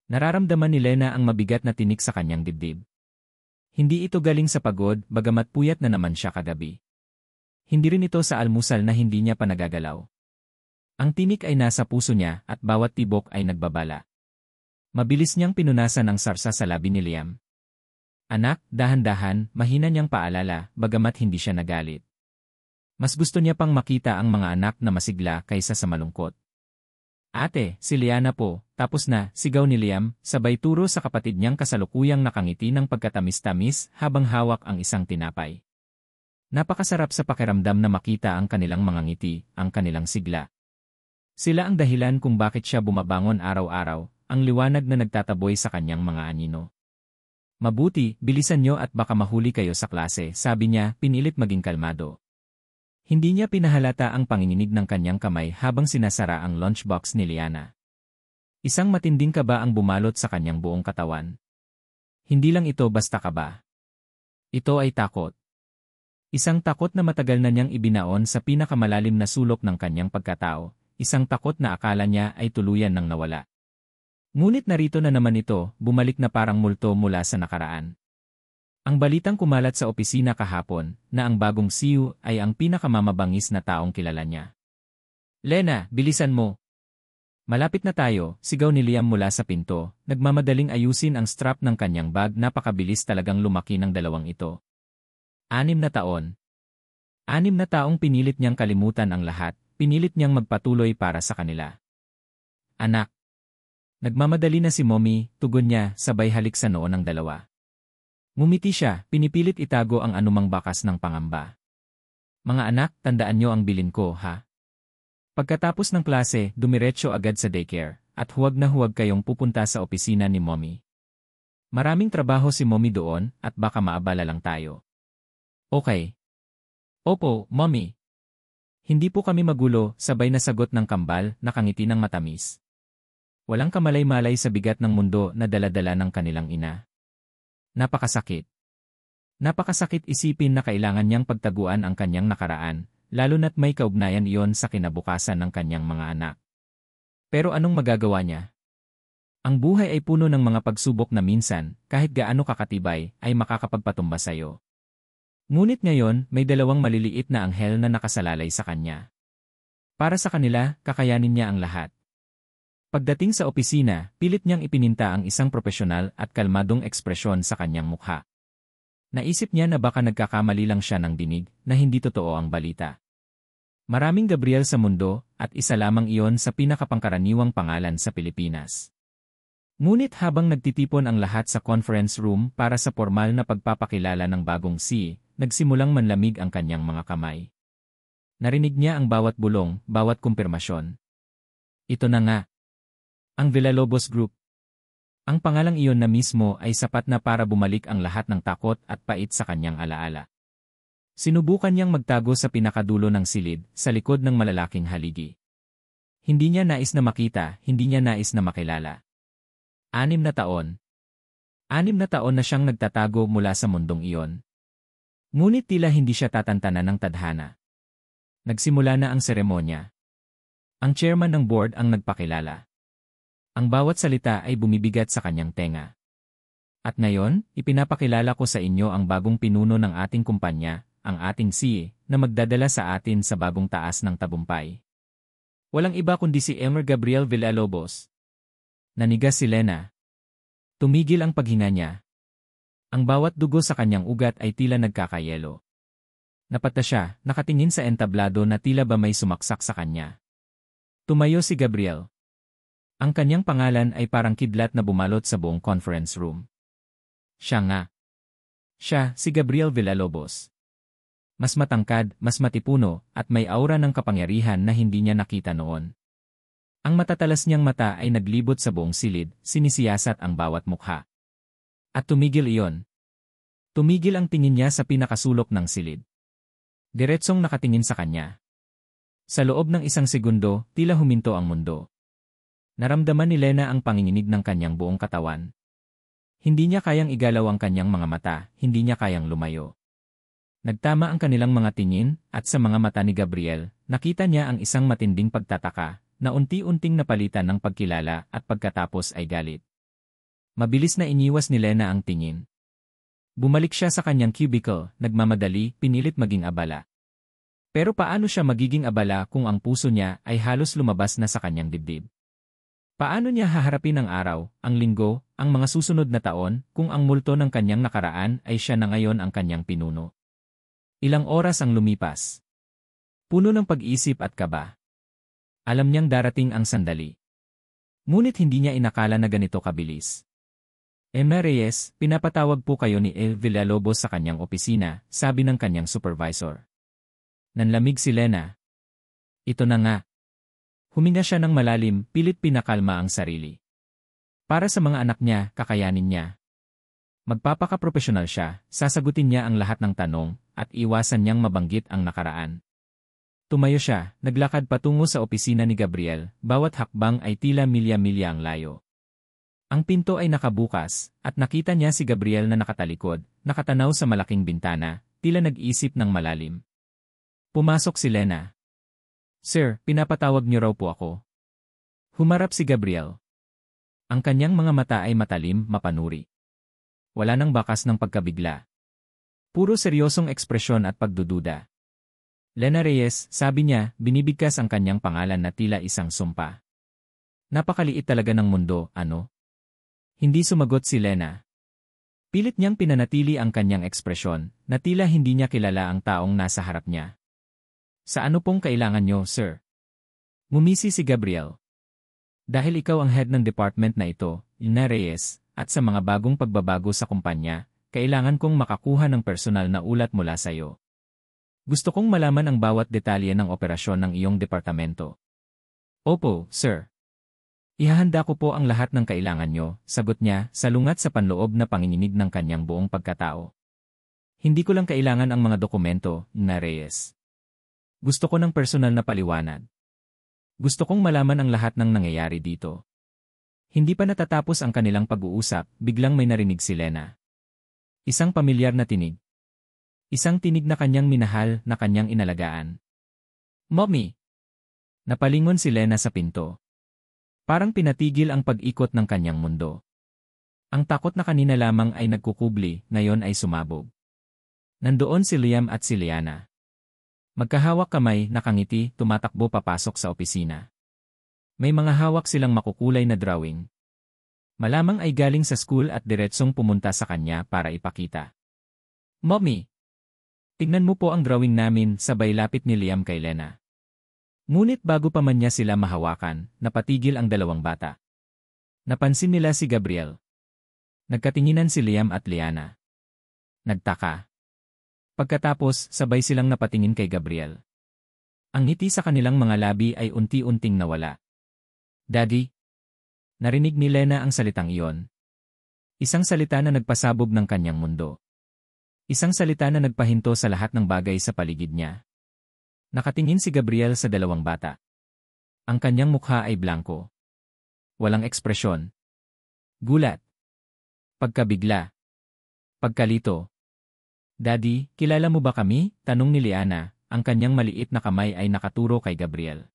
Nararamdaman ni Lena ang mabigat na tinik sa kanyang dibdib. Hindi ito galing sa pagod, bagamat puyat na naman siya kagabi. Hindi rin ito sa almusal na hindi niya pa nagagalaw. Ang tinik ay nasa puso niya at bawat tibok ay nagbabala. Mabilis niyang pinunasan ang sarsa sa labi ni Liam. Anak, dahan-dahan, mahina niyang paalala, bagamat hindi siya nagalit. Mas gusto niya pang makita ang mga anak na masigla kaysa sa malungkot. Ate, si Liana po, tapos na, sigaw ni Liam, sabay turo sa kapatid niyang kasalukuyang nakangiti ng pagkatamis-tamis habang hawak ang isang tinapay. Napakasarap sa pakiramdam na makita ang kanilang mga ngiti, ang kanilang sigla. Sila ang dahilan kung bakit siya bumabangon araw-araw, ang liwanag na nagtataboy sa kanyang mga anino. Mabuti, bilisan niyo at baka mahuli kayo sa klase, sabi niya, pinilit maging kalmado. Hindi niya pinahalata ang panginginig ng kanyang kamay habang sinasara ang lunchbox ni Liana. Isang matinding kaba ang bumalot sa kanyang buong katawan. Hindi lang ito basta kaba. Ito ay takot. Isang takot na matagal na niyang ibinaon sa pinakamalalim na sulok ng kanyang pagkatao, isang takot na akala niya ay tuluyan nang nawala. Ngunit narito na naman ito, bumalik na parang multo mula sa nakaraan. Ang balitang kumalat sa opisina kahapon na ang bagong CEO ay ang pinakamamabangis na taong kilala niya. Lena, bilisan mo. Malapit na tayo, sigaw ni Liam mula sa pinto, nagmamadaling ayusin ang strap ng kanyang bag, napakabilis talagang lumaki ng dalawang ito. 6 na taon. 6 na taong pinilit niyang kalimutan ang lahat, pinilit niyang magpatuloy para sa kanila. Anak. Nagmamadali na si Mommy, tugon niya, sabay halik sa noo ng dalawa. Ngumiti siya, pinipilit itago ang anumang bakas ng pangamba. Mga anak, tandaan niyo ang bilin ko, ha? Pagkatapos ng klase, dumiretso agad sa daycare, at huwag na huwag kayong pupunta sa opisina ni Mommy. Maraming trabaho si Mommy doon, at baka maabala lang tayo. Okay. Opo, Mommy. Hindi po kami magulo, sabay na sagot ng kambal, nakangiti ng matamis. Walang kamalay-malay sa bigat ng mundo na dala-dala ng kanilang ina. Napakasakit. Napakasakit isipin na kailangan niyang pagtaguan ang kanyang nakaraan, lalo na't may kaugnayan iyon sa kinabukasan ng kanyang mga anak. Pero anong magagawa niya? Ang buhay ay puno ng mga pagsubok na minsan, kahit gaano kakatibay, ay makakapagpatumba sa'yo. Ngunit ngayon, may dalawang maliliit na anghel na nakasalalay sa kanya. Para sa kanila, kakayanin niya ang lahat. Pagdating sa opisina, pilit niyang ipininta ang isang propesyonal at kalmadong ekspresyon sa kanyang mukha. Naisip niya na baka nagkakamali lang siya ng dinig, na hindi totoo ang balita. Maraming Gabriel sa mundo, at isa lamang iyon sa pinakapangkaraniwang pangalan sa Pilipinas. Ngunit habang nagtitipon ang lahat sa conference room para sa formal na pagpapakilala ng bagong CEO, nagsimulang manlamig ang kanyang mga kamay. Narinig niya ang bawat bulong, bawat kumpirmasyon. Ito na nga. Ang Villalobos Group. Ang pangalang iyon na mismo ay sapat na para bumalik ang lahat ng takot at pait sa kanyang alaala. Sinubukan niyang magtago sa pinakadulo ng silid, sa likod ng malalaking haligi. Hindi niya nais na makita, hindi niya nais na makilala. 6 na taon. 6 na taon na siyang nagtatago mula sa mundong iyon. Ngunit tila hindi siya tatantanan ng tadhana. Nagsimula na ang seremonya. Ang chairman ng board ang nagpakilala. Ang bawat salita ay bumibigat sa kanyang tenga. At ngayon, ipinapakilala ko sa inyo ang bagong pinuno ng ating kumpanya, ang ating CEO, na magdadala sa atin sa bagong taas ng tabumpay. Walang iba kundi si Emer Gabriel Villalobos. Nanigas si Lena. Tumigil ang paghinga niya. Ang bawat dugo sa kanyang ugat ay tila nagkakayelo. Napata siya, nakatingin sa entablado na tila ba may sumaksak sa kanya. Tumayo si Gabriel. Ang kanyang pangalan ay parang kidlat na bumalot sa buong conference room. Siya nga. Siya, si Gabriel Villalobos. Mas matangkad, mas matipuno, at may aura ng kapangyarihan na hindi niya nakita noon. Ang matatalas niyang mata ay naglibot sa buong silid, sinisiyasat ang bawat mukha. At tumigil iyon. Tumigil ang tingin niya sa pinakasulok ng silid. Diretsong nakatingin sa kanya. Sa loob ng 1 segundo, tila huminto ang mundo. Naramdaman ni Lena ang panginginig ng kanyang buong katawan. Hindi niya kayang igalaw ang kanyang mga mata, hindi niya kayang lumayo. Nagtama ang kanilang mga tingin, at sa mga mata ni Gabriel, nakita niya ang isang matinding pagtataka, na unti-unting napalitan ng pagkilala at pagkatapos ay galit. Mabilis na iniwas ni Lena ang tingin. Bumalik siya sa kanyang cubicle, nagmamadali, pinilit maging abala. Pero paano siya magiging abala kung ang puso niya ay halos lumabas na sa kanyang dibdib? Paano niya haharapin ang araw, ang linggo, ang mga susunod na taon kung ang multo ng kanyang nakaraan ay siya na ngayon ang kanyang pinuno? Ilang oras ang lumipas. Puno ng pag-isip at kaba. Alam niyang darating ang sandali. Ngunit hindi niya inakala na ganito kabilis. Emma Reyes, pinapatawag po kayo ni El Villalobos sa kanyang opisina, sabi ng kanyang supervisor. Nanlamig si Lena. Ito na nga. Huminga siya ng malalim, pilit pinakalma ang sarili. Para sa mga anak niya, kakayanin niya. Magpapakaprofesional siya, sasagutin niya ang lahat ng tanong, at iwasan niyang mabanggit ang nakaraan. Tumayo siya, naglakad patungo sa opisina ni Gabriel, bawat hakbang ay tila milya-milya ang layo. Ang pinto ay nakabukas, at nakita niya si Gabriel na nakatalikod, nakatanaw sa malaking bintana, tila nag-isip ng malalim. Pumasok si Lena. Sir, pinapatawag niyo raw po ako. Humarap si Gabriel. Ang kanyang mga mata ay matalim, mapanuri. Wala nang bakas ng pagkabigla. Puro seryosong ekspresyon at pagdududa. Lena Reyes, sabi niya, binibigkas ang kanyang pangalan na tila isang sumpa. Napakaliit talaga ng mundo, ano? Hindi sumagot si Lena. Pilit niyang pinanatili ang kanyang ekspresyon, na tila hindi niya kilala ang taong nasa harap niya. Sa ano pong kailangan niyo, sir? Ngumisi si Gabriel. Dahil ikaw ang head ng department na ito, Lena Reyes, at sa mga bagong pagbabago sa kumpanya, kailangan kong makakuha ng personal na ulat mula sa iyo. Gusto kong malaman ang bawat detalye ng operasyon ng iyong departamento. Opo, sir. Ihahanda ko po ang lahat ng kailangan nyo, sagot niya, salungat sa panloob na panginginig ng kanyang buong pagkatao. Hindi ko lang kailangan ang mga dokumento, Lena Reyes. Gusto ko ng personal na paliwanag. Gusto kong malaman ang lahat ng nangyayari dito. Hindi pa natatapos ang kanilang pag-uusap, biglang may narinig si Lena. Isang pamilyar na tinig. Isang tinig na kanyang minahal, na kanyang inalagaan. Mommy! Napalingon si Lena sa pinto. Parang pinatigil ang pag-ikot ng kanyang mundo. Ang takot na kanina lamang ay nagkukubli, ngayon ay sumabog. Nandoon si Liam at si Liana. Magkahawak kamay, nakangiti, tumatakbo papasok sa opisina. May mga hawak silang makukulay na drawing. Malamang ay galing sa school at diretsong pumunta sa kanya para ipakita. Mommy! Tignan mo po ang drawing namin, sabay lapit ni Liam kay Lena. Ngunit bago pa man niya sila mahawakan, napatigil ang dalawang bata. Napansin nila si Gabriel. Nagkatinginan si Liam at Liana. Nagtaka. Pagkatapos, sabay silang napatingin kay Gabriel. Ang ngiti sa kanilang mga labi ay unti-unting nawala. Daddy? Narinig ni Lena ang salitang iyon. Isang salita na nagpasabog ng kanyang mundo. Isang salita na nagpahinto sa lahat ng bagay sa paligid niya. Nakatingin si Gabriel sa dalawang bata. Ang kanyang mukha ay blanko. Walang ekspresyon. Gulat. Pagkabigla. Pagkalito. Daddy, kilala mo ba kami? Tanong ni Liana, ang kanyang maliit na kamay ay nakaturo kay Gabriel.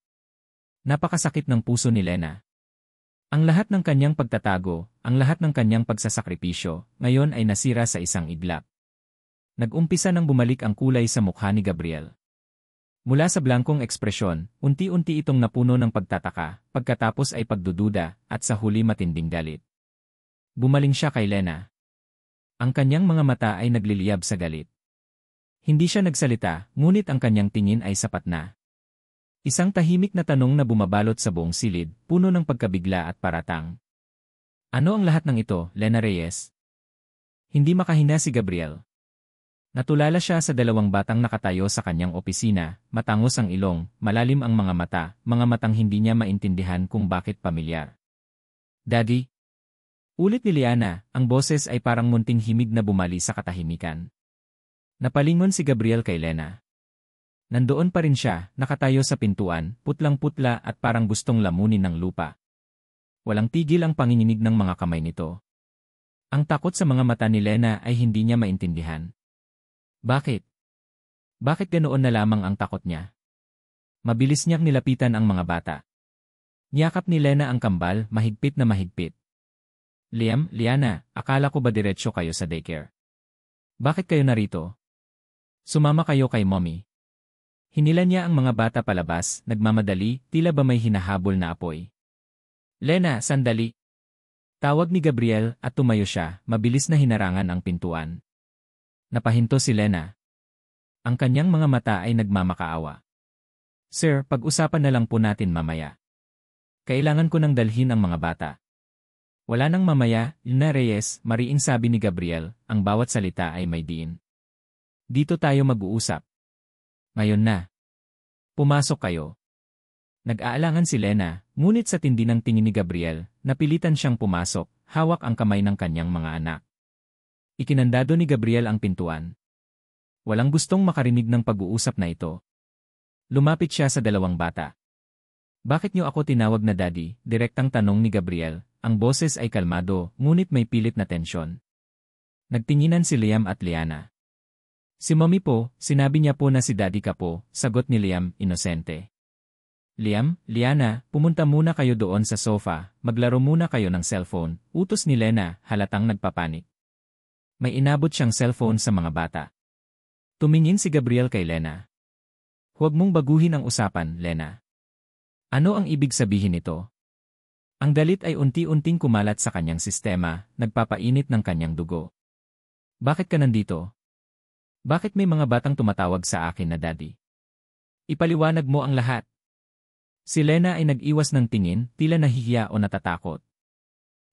Napakasakit ng puso ni Lena. Ang lahat ng kanyang pagtatago, ang lahat ng kanyang pagsasakripisyo, ngayon ay nasira sa isang iglap. Nag-umpisa nang bumalik ang kulay sa mukha ni Gabriel. Mula sa blankong ekspresyon, unti-unti itong napuno ng pagtataka, pagkatapos ay pagdududa, at sa huli matinding galit. Bumaling siya kay Lena. Ang kanyang mga mata ay nagliliyab sa galit. Hindi siya nagsalita, ngunit ang kanyang tingin ay sapat na. Isang tahimik na tanong na bumabalot sa buong silid, puno ng pagkabigla at paratang. Ano ang lahat ng ito, Lena Reyes? Hindi makahina si Gabriel. Natulala siya sa dalawang batang nakatayo sa kanyang opisina, matangos ang ilong, malalim ang mga matang hindi niya maintindihan kung bakit pamilyar. Daddy? Ulit ni Liana, ang boses ay parang munting himig na bumali sa katahimikan. Napalingon si Gabriel kay Lena. Nandoon pa rin siya, nakatayo sa pintuan, putlang-putla at parang gustong lamunin ng lupa. Walang tigil ang panginginig ng mga kamay nito. Ang takot sa mga mata ni Lena ay hindi niya maintindihan. Bakit? Bakit ganoon na lamang ang takot niya? Mabilis niyang nilapitan ang mga bata. Niyakap ni Lena ang kambal, mahigpit na mahigpit. Liam, Liana, akala ko ba diretsyo kayo sa daycare? Bakit kayo narito? Sumama kayo kay mommy. Hinilan niya ang mga bata palabas, nagmamadali, tila ba may hinahabol na apoy. Lena, sandali. Tawag ni Gabriel at tumayo siya, mabilis na hinarangan ang pintuan. Napahinto si Lena. Ang kanyang mga mata ay nagmamakaawa. Sir, pag-usapan na lang po natin mamaya. Kailangan ko nang dalhin ang mga bata. Wala nang mamaya, Lina Reyes, mariing sabi ni Gabriel, ang bawat salita ay may diin. Dito tayo mag-uusap. Ngayon na. Pumasok kayo. Nag-aalangan si Lena, ngunit sa tindi ng tingin ni Gabriel, napilitan siyang pumasok, hawak ang kamay ng kanyang mga anak. Ikinandado ni Gabriel ang pintuan. Walang gustong makarinig ng pag-uusap na ito. Lumapit siya sa dalawang bata. Bakit niyo ako tinawag na daddy? Direktang tanong ni Gabriel. Ang boses ay kalmado, ngunit may pilit na tensyon. Nagtinginan si Liam at Liana. Si mommy po, sinabi niya po na si daddy ka po, sagot ni Liam, inosente. Liam, Liana, pumunta muna kayo doon sa sofa, maglaro muna kayo ng cellphone, utos ni Lena, halatang nagpapanik. May inabot siyang cellphone sa mga bata. Tumingin si Gabriel kay Lena. Huwag mong baguhin ang usapan, Lena. Ano ang ibig sabihin nito? Ang galit ay unti-unting kumalat sa kanyang sistema, nagpapainit ng kanyang dugo. Bakit ka nandito? Bakit may mga batang tumatawag sa akin na daddy? Ipaliwanag mo ang lahat. Si Lena ay nag-iwas ng tingin, tila nahihiya o natatakot.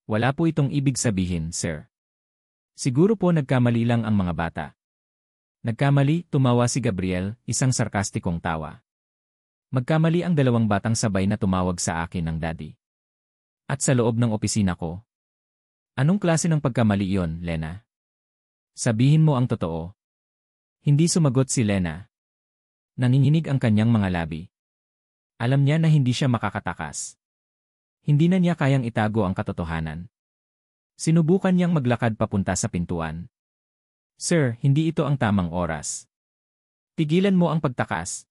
Wala po itong ibig sabihin, sir. Siguro po nagkamali lang ang mga bata. Nagkamali, tumawa si Gabriel, isang sarkastikong tawa. Magkamali ang dalawang batang sabay na tumawag sa akin ng daddy. At sa loob ng opisina ko. Anong klase ng pagkamali iyon, Lena? Sabihin mo ang totoo. Hindi sumagot si Lena. Nanginginig ang kanyang mga labi. Alam niya na hindi siya makakatakas. Hindi na niya kayang itago ang katotohanan. Sinubukan niyang maglakad papunta sa pintuan. Sir, hindi ito ang tamang oras. Tigilan mo ang pagtakas.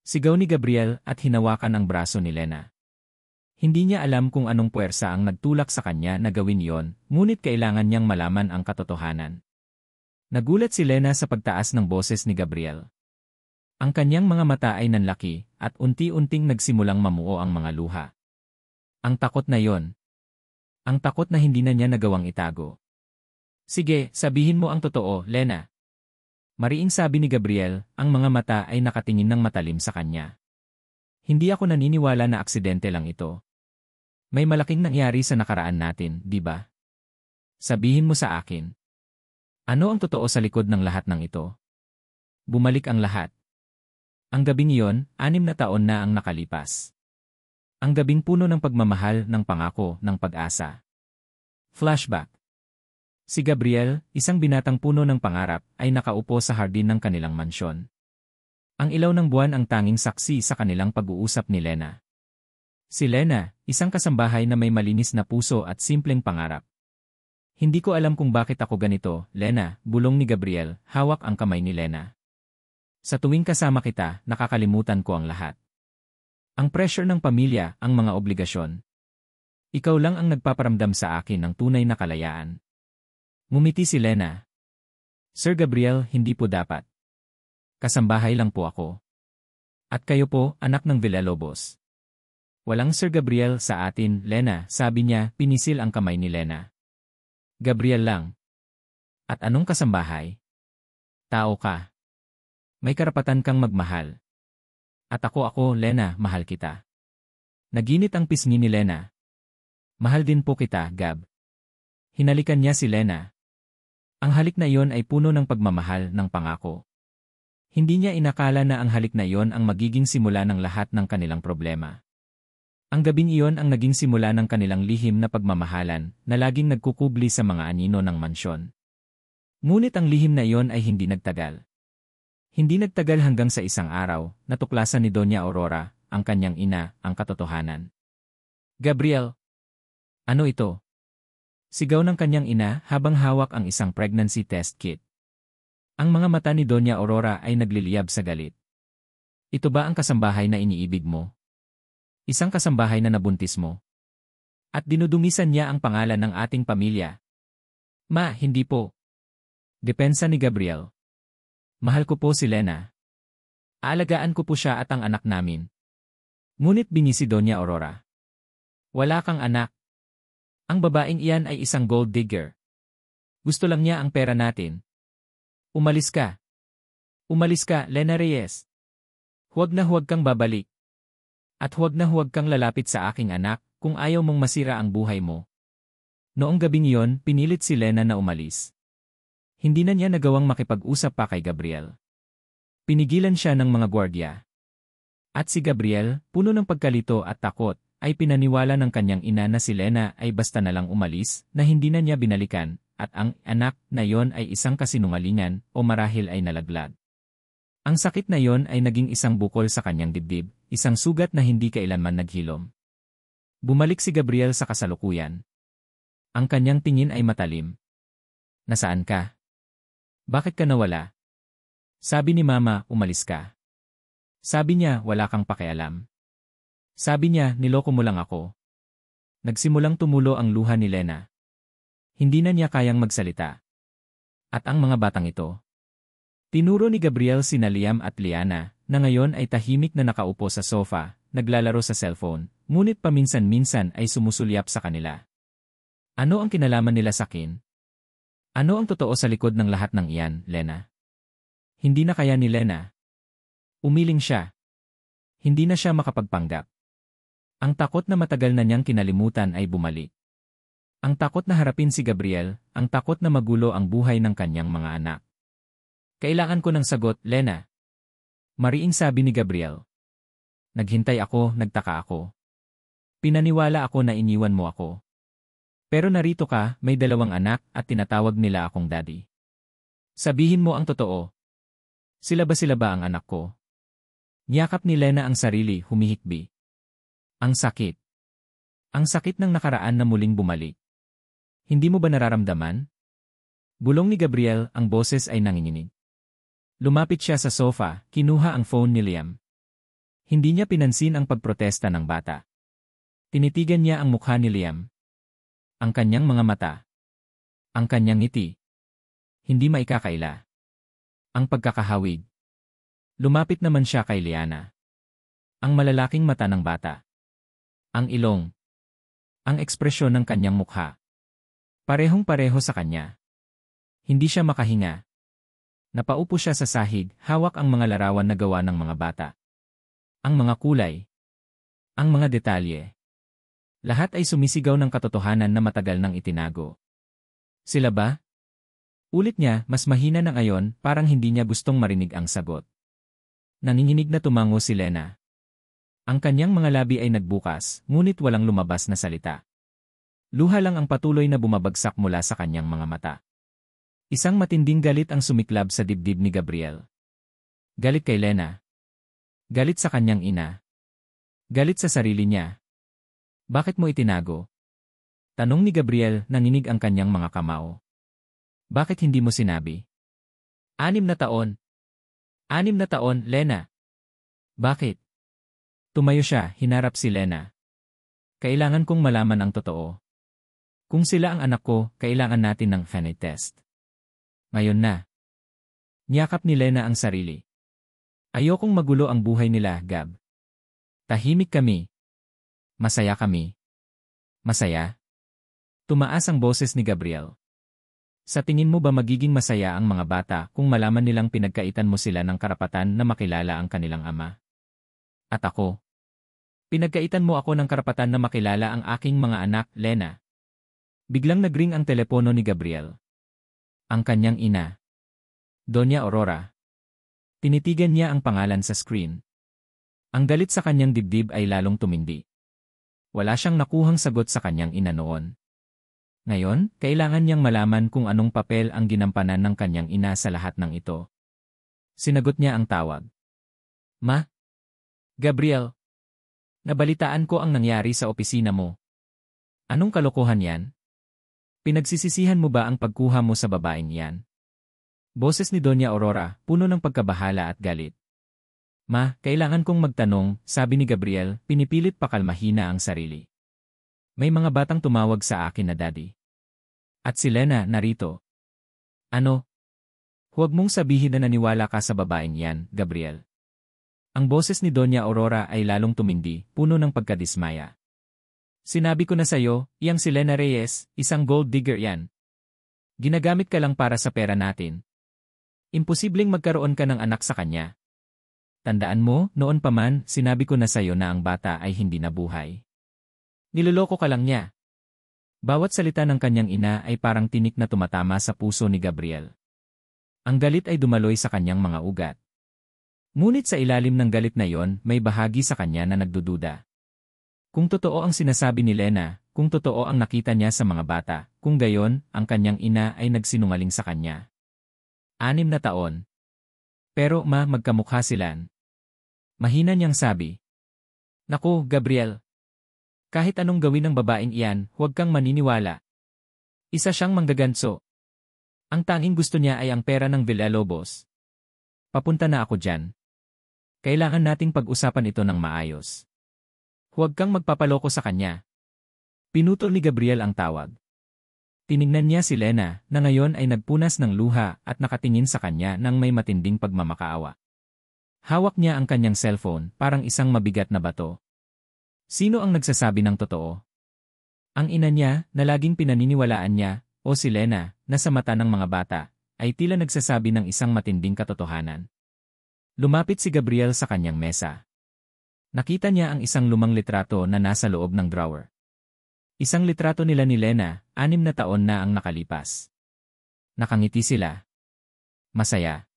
Sigaw ni Gabriel at hinawakan ang braso ni Lena. Hindi niya alam kung anong puwersa ang nagtulak sa kanya na gawin iyon, ngunit kailangan niyang malaman ang katotohanan. Nagulat si Lena sa pagtaas ng boses ni Gabriel. Ang kanyang mga mata ay nanlaki at unti-unting nagsimulang mamuo ang mga luha. Ang takot na yon. Ang takot na hindi na niya nagawang itago. Sige, sabihin mo ang totoo, Lena. Mariing sabi ni Gabriel, ang mga mata ay nakatingin ng matalim sa kanya. Hindi ako naniniwala na aksidente lang ito. May malaking nangyari sa nakaraan natin, di ba? Sabihin mo sa akin. Ano ang totoo sa likod ng lahat ng ito? Bumalik ang lahat. Ang gabing iyon, 6 na taon na ang nakalipas. Ang gabing puno ng pagmamahal, ng pangako, ng pag-asa. Flashback. Si Gabriel, isang binatang puno ng pangarap, ay nakaupo sa hardin ng kanilang mansyon. Ang ilaw ng buwan ang tanging saksi sa kanilang pag-uusap ni Lena. Si Lena, isang kasambahay na may malinis na puso at simpleng pangarap. Hindi ko alam kung bakit ako ganito, Lena, bulong ni Gabriel, hawak ang kamay ni Lena. Sa tuwing kasama kita, nakakalimutan ko ang lahat. Ang pressure ng pamilya, ang mga obligasyon. Ikaw lang ang nagpaparamdam sa akin ng tunay na kalayaan. Ngumiti si Lena. Sir Gabriel, hindi po dapat. Kasambahay lang po ako. At kayo po, anak ng Villalobos. Walang Sir Gabriel sa atin, Lena, sabi niya, pinisil ang kamay ni Lena. Gabriel lang. At anong kasambahay? Tao ka. May karapatan kang magmahal. At ako, Lena, mahal kita. Naginit ang pisngi ni Lena. Mahal din po kita, Gab. Hinalikan niya si Lena. Ang halik na iyon ay puno ng pagmamahal, ng pangako. Hindi niya inakala na ang halik na iyon ang magiging simula ng lahat ng kanilang problema. Ang gabing iyon ang naging simula ng kanilang lihim na pagmamahalan na laging nagkukubli sa mga anino ng mansyon. Ngunit ang lihim na iyon ay hindi nagtagal. Hindi nagtagal hanggang sa isang araw, natuklasan ni Doña Aurora, ang kanyang ina, ang katotohanan. Gabriel! Ano ito? Sigaw ng kanyang ina habang hawak ang isang pregnancy test kit. Ang mga mata ni Doña Aurora ay nagliliyab sa galit. Ito ba ang kasambahay na iniibig mo? Isang kasambahay na nabuntis mo? At dinudumisan niya ang pangalan ng ating pamilya. Ma, hindi po. Depensa ni Gabriel. Mahal ko po si Lena. Aalagaan ko po siya at ang anak namin. Ngunit bingi si Doña Aurora. Wala kang anak. Ang babaeng iyan ay isang gold digger. Gusto lang niya ang pera natin. Umalis ka. Umalis ka, Lena Reyes. Huwag na huwag kang babalik. At huwag na huwag kang lalapit sa aking anak kung ayaw mong masira ang buhay mo. Noong gabing iyon, pinilit si Lena na umalis. Hindi na niya nagawang makipag-usap pa kay Gabriel. Pinigilan siya ng mga gwardya. At si Gabriel, puno ng pagkalito at takot, ay pinaniwala ng kanyang ina na si Lena ay basta na lang umalis, na hindi na niya binalikan, at ang anak na yon ay isang kasinungalingan o marahil ay nalaglag. Ang sakit na yon ay naging isang bukol sa kanyang dibdib, isang sugat na hindi kailanman naghilom. Bumalik si Gabriel sa kasalukuyan. Ang kanyang tingin ay matalim. Nasaan ka? Bakit ka nawala? Sabi ni Mama, umalis ka. Sabi niya, wala kang pakialam. Sabi niya, niloko mo lang ako. Nagsimulang tumulo ang luha ni Lena. Hindi na niya kayang magsalita. At ang mga batang ito. Tinuro ni Gabriel sina Liam at Liana, na ngayon ay tahimik na nakaupo sa sofa, naglalaro sa cellphone, ngunit paminsan-minsan ay sumusulyap sa kanila. Ano ang kinalaman nila sa akin? Ano ang totoo sa likod ng lahat ng iyan, Lena? Hindi na kaya ni Lena. Umiling siya. Hindi na siya makapagpanggap. Ang takot na matagal na niyang kinalimutan ay bumalik. Ang takot na harapin si Gabriel, ang takot na magulo ang buhay ng kanyang mga anak. Kailangan ko ng sagot, Lena. Mariing sabi ni Gabriel. Naghintay ako, nagtaka ako. Pinaniwala ako na iniwan mo ako. Pero narito ka, may 2 anak at tinatawag nila akong daddy. Sabihin mo ang totoo. Sila ba ang anak ko? Niyakap ni Lena ang sarili, humihikbi. Ang sakit. Ang sakit ng nakaraan na muling bumalik. Hindi mo ba nararamdaman? Bulong ni Gabriel, ang boses ay nanginginig. Lumapit siya sa sofa, kinuha ang phone ni Liam. Hindi niya pinansin ang pagprotesta ng bata. Tinitigan niya ang mukha ni Liam. Ang kanyang mga mata. Ang kanyang ngiti. Hindi maikakaila. Ang pagkakahawig. Lumapit naman siya kay Liana. Ang malalaking mata ng bata. Ang ilong. Ang ekspresyon ng kanyang mukha. Parehong-pareho sa kanya. Hindi siya makahinga. Napaupo siya sa sahig, hawak ang mga larawan na gawa ng mga bata. Ang mga kulay. Ang mga detalye. Lahat ay sumisigaw ng katotohanan na matagal nang itinago. Sila ba? Ulit niya, mas mahina na ngayon, parang hindi niya gustong marinig ang sagot. Nanginginig na tumango si Lena. Ang kanyang mga labi ay nagbukas, ngunit walang lumabas na salita. Luha lang ang patuloy na bumabagsak mula sa kanyang mga mata. Isang matinding galit ang sumiklab sa dibdib ni Gabriel. Galit kay Lena. Galit sa kanyang ina. Galit sa sarili niya. Bakit mo itinago? Tanong ni Gabriel, nanginig ang kanyang mga kamao. Bakit hindi mo sinabi? 6 na taon. 6 na taon, Lena. Bakit? Tumayo siya, hinarap si Lena. Kailangan kong malaman ang totoo. Kung sila ang anak ko, kailangan natin ng DNA test. Ngayon na. Niyakap ni Lena ang sarili. Ayokong magulo ang buhay nila, Gab. Tahimik kami. Masaya kami. Masaya? Tumaas ang boses ni Gabriel. Sa tingin mo ba magiging masaya ang mga bata kung malaman nilang pinagkaitan mo sila ng karapatan na makilala ang kanilang ama? At ako? Pinagkaitan mo ako ng karapatan na makilala ang aking mga anak, Lena. Biglang nagring ang telepono ni Gabriel. Ang kanyang ina. Doña Aurora. Tinitigan niya ang pangalan sa screen. Ang galit sa kanyang dibdib ay lalong tumindi. Wala siyang nakuhang sagot sa kanyang ina noon. Ngayon, kailangan niyang malaman kung anong papel ang ginampanan ng kanyang ina sa lahat ng ito. Sinagot niya ang tawag. Ma? Gabriel? Nabalitaan ko ang nangyari sa opisina mo. Anong kalokohan yan? Pinagsisisihan mo ba ang pagkuha mo sa babaeng yan? Boses ni Doña Aurora, puno ng pagkabahala at galit. Ma, kailangan kong magtanong, sabi ni Gabriel, pinipilit pakalmahina ang sarili. May mga batang tumawag sa akin na daddy. At si Lena narito. Ano? Huwag mong sabihin na naniwala ka sa babaeng yan, Gabriel. Ang boses ni Doña Aurora ay lalong tumindi, puno ng pagkadismaya. Sinabi ko na sa'yo, iyang si Lena Reyes, isang gold digger yan. Ginagamit ka lang para sa pera natin. Imposibleng magkaroon ka ng anak sa kanya. Tandaan mo, noon pa man, sinabi ko na sa'yo na ang bata ay hindi nabuhay. Niloloko ka lang niya. Bawat salita ng kanyang ina ay parang tinik na tumatama sa puso ni Gabriel. Ang galit ay dumaloy sa kanyang mga ugat. Ngunit sa ilalim ng galit na yon, may bahagi sa kanya na nagdududa. Kung totoo ang sinasabi ni Lena, kung totoo ang nakita niya sa mga bata, kung gayon, ang kanyang ina ay nagsinungaling sa kanya. 6 na taon. Pero magkamukha silan. Mahina niyang sabi. Naku, Gabriel. Kahit anong gawin ng babaeng iyan, huwag kang maniniwala. Isa siyang manggaganso. Ang tanging gusto niya ay ang pera ng Villalobos. Papunta na ako dyan. Kailangan nating pag-usapan ito ng maayos. Huwag kang magpapaloko sa kanya. Pinutol ni Gabriel ang tawag. Tiningnan niya si Lena, na ngayon ay nagpunas ng luha at nakatingin sa kanya nang may matinding pagmamakaawa. Hawak niya ang kanyang cellphone, parang isang mabigat na bato. Sino ang nagsasabi ng totoo? Ang ina niya, na laging pinaniniwalaan niya, o si Lena, na sa mata ng mga bata, ay tila nagsasabi ng isang matinding katotohanan. Lumapit si Gabriel sa kanyang mesa. Nakita niya ang isang lumang litrato na nasa loob ng drawer. Isang litrato nila ni Lena, 6 na taon na ang nakalipas. Nakangiti sila. Masaya.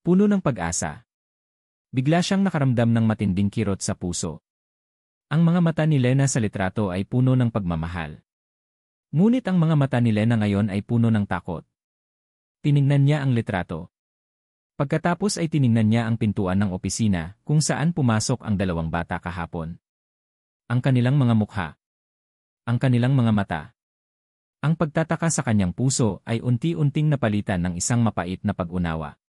Puno ng pag-asa. Bigla siyang nakaramdam ng matinding kirot sa puso. Ang mga mata ni Lena sa litrato ay puno ng pagmamahal. Ngunit ang mga mata ni Lena ngayon ay puno ng takot. Tiningnan niya ang litrato. Pagkatapos ay tiningnan niya ang pintuan ng opisina kung saan pumasok ang 2 bata kahapon. Ang kanilang mga mukha. Ang kanilang mga mata. Ang pagtataka sa kanyang puso ay unti-unting napalitan ng isang mapait na pag-unawa.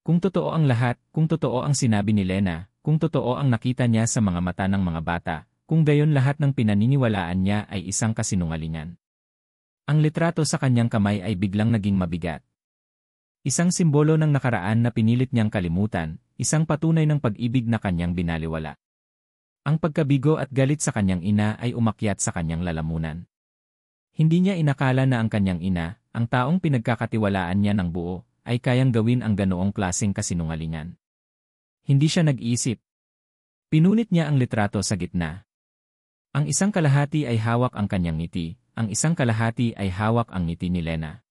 Kung totoo ang lahat, kung totoo ang sinabi ni Lena, kung totoo ang nakita niya sa mga mata ng mga bata, kung gayon lahat ng pinaniniwalaan niya ay isang kasinungalingan. Ang litrato sa kanyang kamay ay biglang naging mabigat. Isang simbolo ng nakaraan na pinilit niyang kalimutan, isang patunay ng pag-ibig na kanyang binaliwala. Ang pagkabigo at galit sa kanyang ina ay umakyat sa kanyang lalamunan. Hindi niya inakala na ang kanyang ina, ang taong pinagkakatiwalaan niya ng buo, ay kayang gawin ang ganoong klaseng kasinungalingan. Hindi siya nag-iisip. Pinunit niya ang litrato sa gitna. Ang isang kalahati ay hawak ang kanyang ngiti, ang isang kalahati ay hawak ang ngiti ni Lena.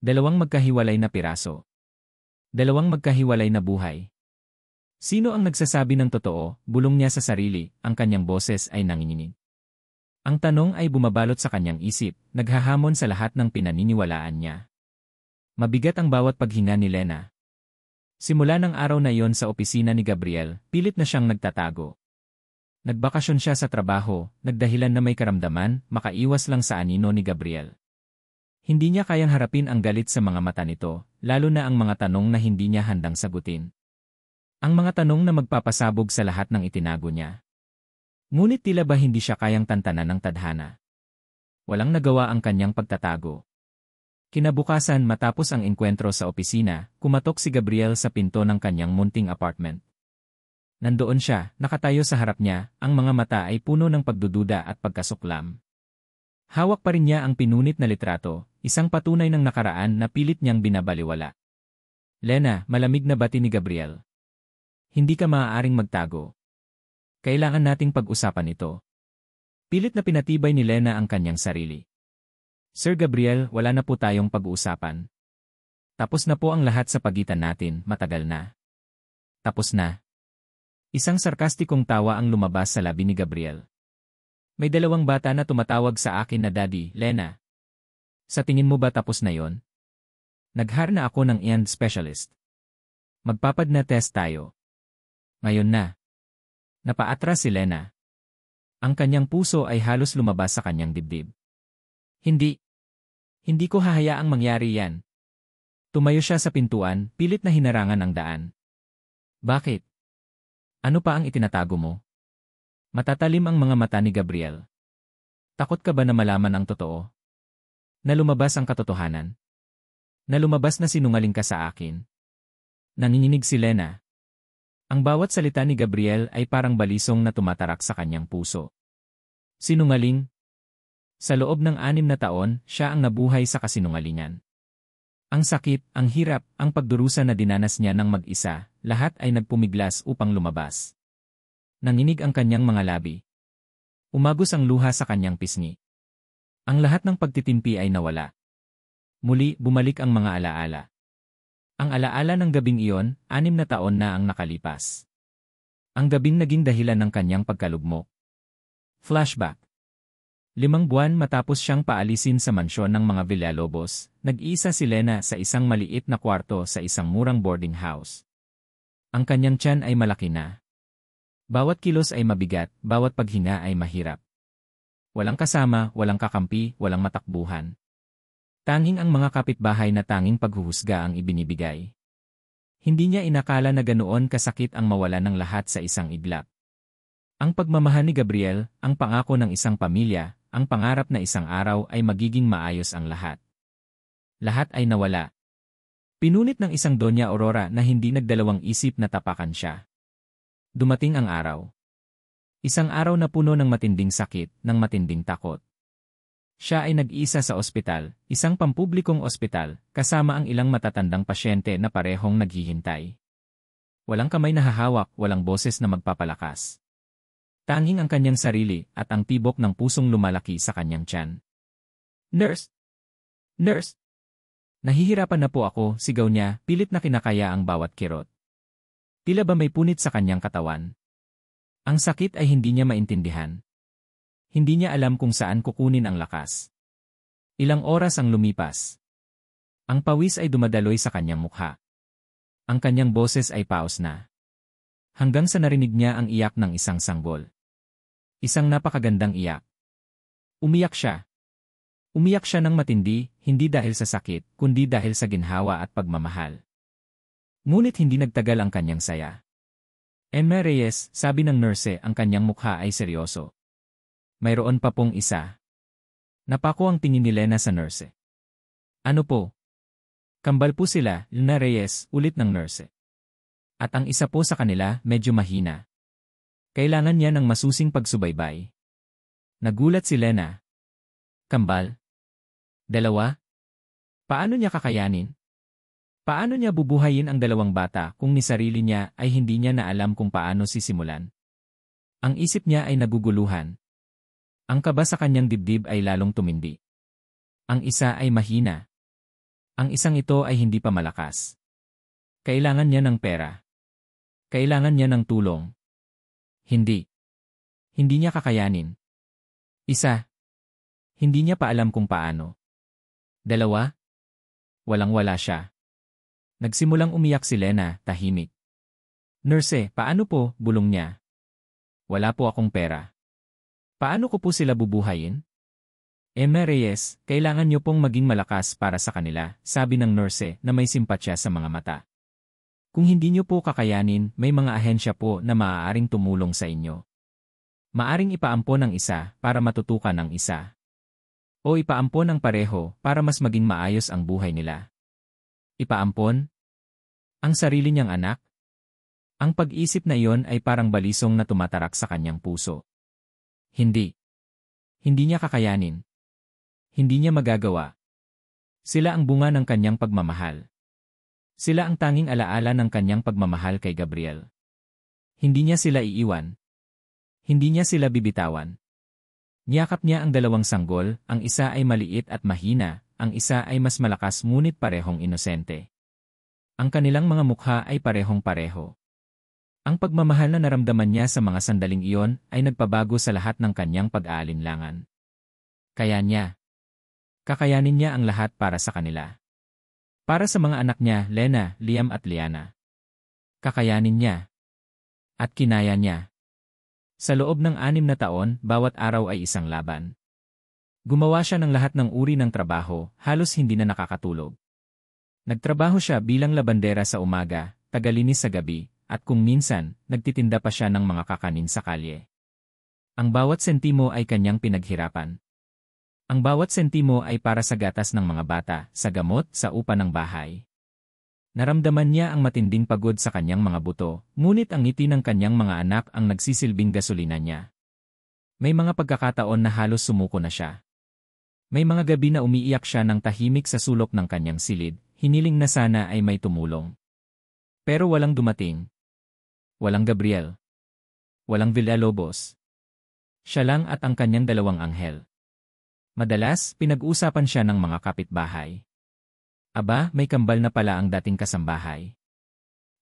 2 magkahiwalay na piraso. 2 magkahiwalay na buhay. Sino ang nagsasabi ng totoo? Bulong niya sa sarili, ang kanyang boses ay nanginginig. Ang tanong ay bumabalot sa kanyang isip, naghahamon sa lahat ng pinaniniwalaan niya. Mabigat ang bawat paghinga ni Lena. Simula ng araw na iyon sa opisina ni Gabriel, pilit na siyang nagtatago. Nagbakasyon siya sa trabaho, nagdahilan na may karamdaman, makaiwas lang sa anino ni Gabriel. Hindi niya kayang harapin ang galit sa mga mata nito, lalo na ang mga tanong na hindi niya handang sagutin. Ang mga tanong na magpapasabog sa lahat ng itinago niya. Ngunit tila ba hindi siya kayang tantanan ng tadhana. Walang nagawa ang kanyang pagtatago. Kinabukasan matapos ang engkwentro sa opisina, kumatok si Gabriel sa pinto ng kanyang munting apartment. Nandoon siya, nakatayo sa harap niya, ang mga mata ay puno ng pagdududa at pagkasuklam. Hawak pa rin niya ang pinunit na litrato, isang patunay ng nakaraan na pilit niyang binabaliwala. Lena, malamig na bati ni Gabriel. Hindi ka maaaring magtago. Kailangan nating pag-usapan ito. Pilit na pinatibay ni Lena ang kanyang sarili. Sir Gabriel, wala na po tayong pag-uusapan. Tapos na po ang lahat sa pagitan natin, matagal na. Tapos na. Isang sarkastikong tawa ang lumabas sa labi ni Gabriel. May 2 bata na tumatawag sa akin na Daddy, Lena. Sa tingin mo ba tapos na yon? Nag-hire na ako ng end specialist. Magpapad na test tayo. Ngayon na. Napaatras si Lena. Ang kanyang puso ay halos lumabas sa kanyang dibdib. Hindi. Hindi ko hahayaang mangyari yan. Tumayo siya sa pintuan, pilit na hinarangan ang daan. Bakit? Ano pa ang itinatago mo? Matatalim ang mga mata ni Gabriel. Takot ka ba na malaman ang totoo? Na lumabas ang katotohanan? Na lumabas na sinungaling ka sa akin? Nanginginig si Lena. Ang bawat salita ni Gabriel ay parang balisong na tumatarak sa kanyang puso. Sinungaling? Sa loob ng 6 na taon, siya ang nabuhay sa kasinungalingan. Ang sakit, ang hirap, ang pagdurusa na dinanas niya ng mag-isa, lahat ay nagpumiglas upang lumabas. Nanginig ang kanyang mga labi. Umagos ang luha sa kanyang pisngi. Ang lahat ng pagtitimpi ay nawala. Muli, bumalik ang mga alaala. Ang alaala ng gabing iyon, 6 na taon na ang nakalipas. Ang gabing naging dahilan ng kanyang pagkalugmok. Flashback. 5 buwan matapos siyang paalisin sa mansyon ng mga Villalobos, nag-iisa si Lena sa isang maliit na kwarto sa isang murang boarding house. Ang kanyang tiyan ay malaki na. Bawat kilos ay mabigat, bawat paghinga ay mahirap. Walang kasama, walang kakampi, walang matakbuhan. Tanging ang mga kapitbahay na tanging paghuhusga ang ibinibigay. Hindi niya inakala na ganoon kasakit ang mawala ng lahat sa isang iglap. Ang pagmamahal ni Gabriel, ang pangako ng isang pamilya, ang pangarap na isang araw ay magiging maayos ang lahat. Lahat ay nawala. Pinunit ng isang Doña Aurora na hindi nagdalawang isip na tapakan siya. Dumating ang araw. Isang araw na puno ng matinding sakit, ng matinding takot. Siya ay nag-iisa sa ospital, isang pampublikong ospital, kasama ang ilang matatandang pasyente na parehong naghihintay. Walang kamay na hahawak, walang boses na magpapalakas. Tanging ang kanyang sarili at ang tibok ng pusong lumalaki sa kanyang tiyan. Nurse! Nurse! Nahihirapan na po ako, sigaw niya, pilit na kinakaya ang bawat kirot. Tila ba may punit sa kanyang katawan? Ang sakit ay hindi niya maintindihan. Hindi niya alam kung saan kukunin ang lakas. Ilang oras ang lumipas. Ang pawis ay dumadaloy sa kanyang mukha. Ang kanyang boses ay paos na. Hanggang sa narinig niya ang iyak ng isang sanggol. Isang napakagandang iyak. Umiyak siya. Umiyak siya ng matindi, hindi dahil sa sakit, kundi dahil sa ginhawa at pagmamahal. Ngunit hindi nagtagal ang kanyang saya. Emma Reyes, sabi ng nurse, ang kanyang mukha ay seryoso. Mayroon pa pong isa. Napako ang tingin ni Lena sa nurse. Ano po? Kambal po sila, Lena Reyes, ulit ng nurse. At ang isa po sa kanila, medyo mahina. Kailangan niya ng masusing pagsubaybay. Nagulat si Lena. Kambal? 2? Paano niya kakayanin? Paano niya bubuhayin ang 2 bata kung ni sarili niya ay hindi niya na alam kung paano sisimulan? Ang isip niya ay naguguluhan. Ang kaba sa kanyang dibdib ay lalong tumindi. Ang isa ay mahina. Ang isang ito ay hindi pa malakas. Kailangan niya ng pera. Kailangan niya ng tulong. Hindi. Hindi niya kakayanin. Isa. Hindi niya pa alam kung paano. 2. Walang-wala siya. Nagsimulang umiyak si Lena, tahimik. Nurse, paano po, bulong niya. Wala po akong pera. Paano ko po sila bubuhayin? Emma Reyes, kailangan niyo pong maging malakas para sa kanila, sabi ng nurse na may simpatya sa mga mata. Kung hindi niyo po kakayanin, may mga ahensya po na maaaring tumulong sa inyo. Maaring ipaampon ang isa para matutukan ang isa. O ipaampon ang pareho para mas maging maayos ang buhay nila. Ipaampon? Ang sarili niyang anak? Ang pag-isip na iyon ay parang balisong na tumatarak sa kanyang puso. Hindi. Hindi niya kakayanin. Hindi niya magagawa. Sila ang bunga ng kanyang pagmamahal. Sila ang tanging alaala ng kanyang pagmamahal kay Gabriel. Hindi niya sila iiwan. Hindi niya sila bibitawan. Niyakap niya ang 2 sanggol, ang isa ay maliit at mahina, ang isa ay mas malakas ngunit parehong inosente. Ang kanilang mga mukha ay parehong-pareho. Ang pagmamahal na naramdaman niya sa mga sandaling iyon ay nagpabago sa lahat ng kanyang pag-aalinlangan. Kaya niya. Kakayanin niya ang lahat para sa kanila. Para sa mga anak niya, Lena, Liam at Liana. Kakayanin niya. At kinaya niya. Sa loob ng 6 na taon, bawat araw ay isang laban. Gumawa siya ng lahat ng uri ng trabaho, halos hindi na nakakatulog. Nagtrabaho siya bilang labandera sa umaga, tagalinis sa gabi, at kung minsan, nagtitinda pa siya ng mga kakanin sa kalye. Ang bawat sentimo ay kanyang pinaghirapan. Ang bawat sentimo ay para sa gatas ng mga bata, sa gamot, sa upa ng bahay. Naramdaman niya ang matinding pagod sa kanyang mga buto, ngunit ang ngiti ng kanyang mga anak ang nagsisilbing gasolina niya. May mga pagkakataon na halos sumuko na siya. May mga gabi na umiiyak siya ng tahimik sa sulok ng kanyang silid, hiniling na sana ay may tumulong. Pero walang dumating. Walang Gabriel. Walang Villalobos. Siya lang at ang kanyang dalawang anghel. Madalas, pinag-uusapan siya ng mga kapitbahay. Aba, may kambal na pala ang dating kasambahay.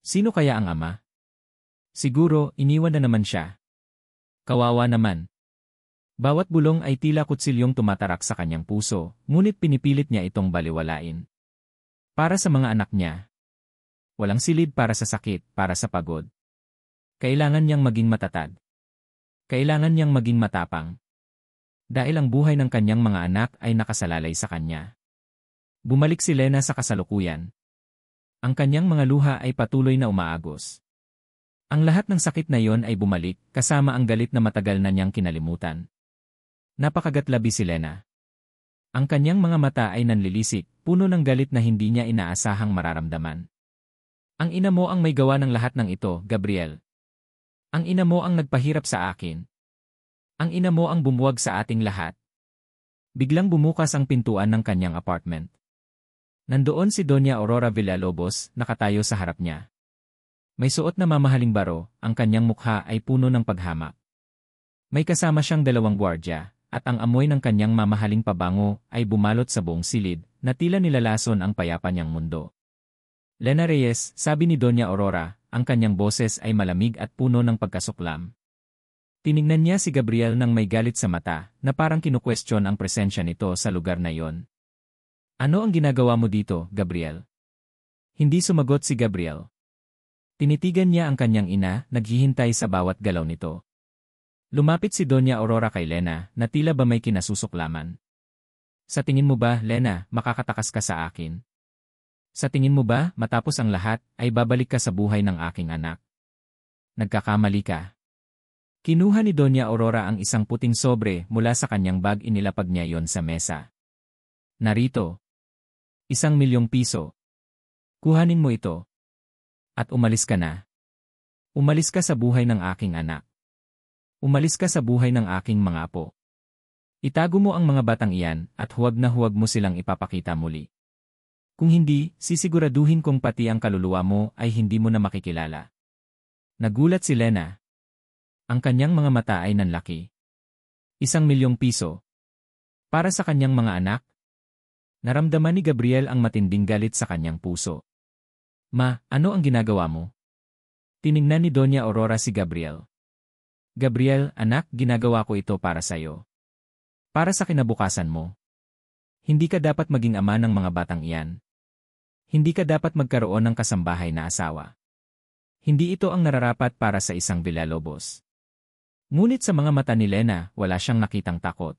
Sino kaya ang ama? Siguro, iniwan na naman siya. Kawawa naman. Bawat bulong ay tila kutsilyong tumatarak sa kanyang puso, ngunit pinipilit niya itong baliwalain. Para sa mga anak niya. Walang silid para sa sakit, para sa pagod. Kailangan niyang maging matatag. Kailangan niyang maging matapang. Dahil ang buhay ng kanyang mga anak ay nakasalalay sa kanya. Bumalik si Lena sa kasalukuyan. Ang kanyang mga luha ay patuloy na umaagos. Ang lahat ng sakit na iyon ay bumalik, kasama ang galit na matagal na niyang kinalimutan. Napakagatlabi si Lena. Ang kanyang mga mata ay nanlilisik, puno ng galit na hindi niya inaasahang mararamdaman. Ang ina mo ang may gawa ng lahat ng ito, Gabriel. Ang ina mo ang nagpahirap sa akin. Ang ina mo ang bumuwag sa ating lahat. Biglang bumukas ang pintuan ng kanyang apartment. Nandoon si Doña Aurora Villalobos, nakatayo sa harap niya. May suot na mamahaling baro, ang kanyang mukha ay puno ng paghamak. May kasama siyang dalawang gwardya, at ang amoy ng kanyang mamahaling pabango ay bumalot sa buong silid, na tila nilalason ang payapa niyang mundo. Lena Reyes, sabi ni Doña Aurora, ang kanyang boses ay malamig at puno ng pagkasuklam. Tiningnan niya si Gabriel nang may galit sa mata, na parang kinukwestiyon ang presensya nito sa lugar na iyon. Ano ang ginagawa mo dito, Gabriel? Hindi sumagot si Gabriel. Tinitigan niya ang kanyang ina, naghihintay sa bawat galaw nito. Lumapit si Doña Aurora kay Lena, na tila ba may kinasusuklaman. Sa tingin mo ba, Lena, makakatakas ka sa akin? Sa tingin mo ba, matapos ang lahat, ay babalik ka sa buhay ng aking anak? Nagkakamali ka. Kinuha ni Doña Aurora ang isang puting sobre mula sa kanyang bag, inilapag niya yon sa mesa. Narito. 1,000,000 piso. Kuhanin mo ito. At umalis ka na. Umalis ka sa buhay ng aking anak. Umalis ka sa buhay ng aking mga apo. Itago mo ang mga batang iyan at huwag na huwag mo silang ipapakita muli. Kung hindi, sisiguraduhin kong pati ang kaluluwa mo ay hindi mo na makikilala. Nagulat si Lena. Ang kanyang mga mata ay nanlaki. 1,000,000 piso. Para sa kanyang mga anak? Naramdaman ni Gabriel ang matinding galit sa kanyang puso. Ma, ano ang ginagawa mo? Tiningnan ni Doña Aurora si Gabriel. Gabriel, anak, ginagawa ko ito para sa'yo. Para sa kinabukasan mo. Hindi ka dapat maging ama ng mga batang iyan. Hindi ka dapat magkaroon ng kasambahay na asawa. Hindi ito ang nararapat para sa isang Villalobos. Ngunit sa mga mata ni Lena, wala siyang nakitang takot.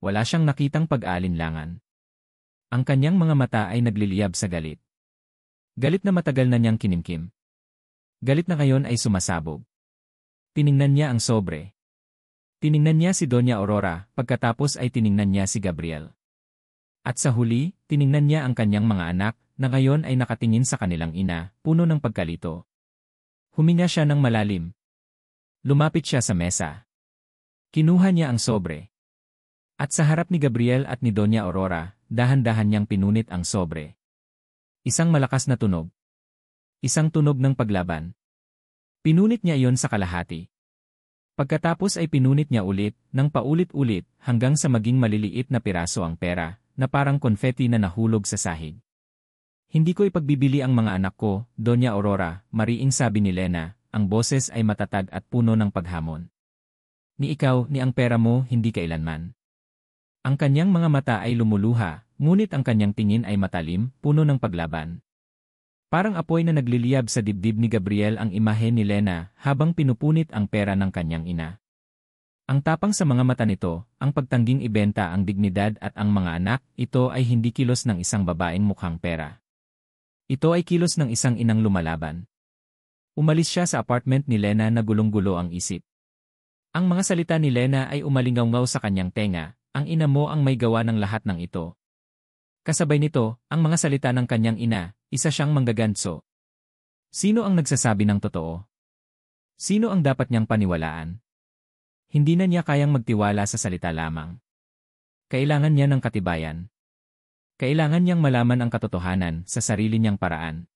Wala siyang nakitang pag-aalinlangan. Ang kanyang mga mata ay nagliliyab sa galit. Galit na matagal na niyang kinimkim. Galit na ngayon ay sumasabog. Tiningnan niya ang sobre. Tiningnan niya si Doña Aurora, pagkatapos ay tiningnan niya si Gabriel. At sa huli, tiningnan niya ang kanyang mga anak, na ngayon ay nakatingin sa kanilang ina, puno ng pagkalito. Huminga siya ng malalim. Lumapit siya sa mesa. Kinuha niya ang sobre. At sa harap ni Gabriel at ni Doña Aurora, dahan-dahan niyang pinunit ang sobre. Isang malakas na tunog. Isang tunog ng paglaban. Pinunit niya iyon sa kalahati. Pagkatapos ay pinunit niya ulit, ng paulit-ulit, hanggang sa maging maliliit na piraso ang pera, na parang konfeti na nahulog sa sahig. Hindi ko ipagbibili ang mga anak ko, Doña Aurora, mariing sabi ni Lena, ang boses ay matatag at puno ng paghamon. Ni ikaw, ni ang pera mo, hindi kailanman. Ang kanyang mga mata ay lumuluha, ngunit ang kanyang tingin ay matalim, puno ng paglaban. Parang apoy na nagliliyab sa dibdib ni Gabriel ang imahe ni Lena habang pinupunit ang pera ng kanyang ina. Ang tapang sa mga mata nito, ang pagtangging ibenta ang dignidad at ang mga anak, ito ay hindi kilos ng isang babaeng mukhang pera. Ito ay kilos ng isang inang lumalaban. Umalis siya sa apartment ni Lena na gulong-gulo ang isip. Ang mga salita ni Lena ay umalingaw-ngaw sa kanyang tenga, Ang ina mo ang may gawa ng lahat ng ito. Kasabay nito, ang mga salita ng kanyang ina, isa siyang manggaganso. Sino ang nagsasabi ng totoo? Sino ang dapat niyang paniwalaan? Hindi na niya kayang magtiwala sa salita lamang. Kailangan niya ng katibayan. Kailangan niyang malaman ang katotohanan sa sarili niyang paraan.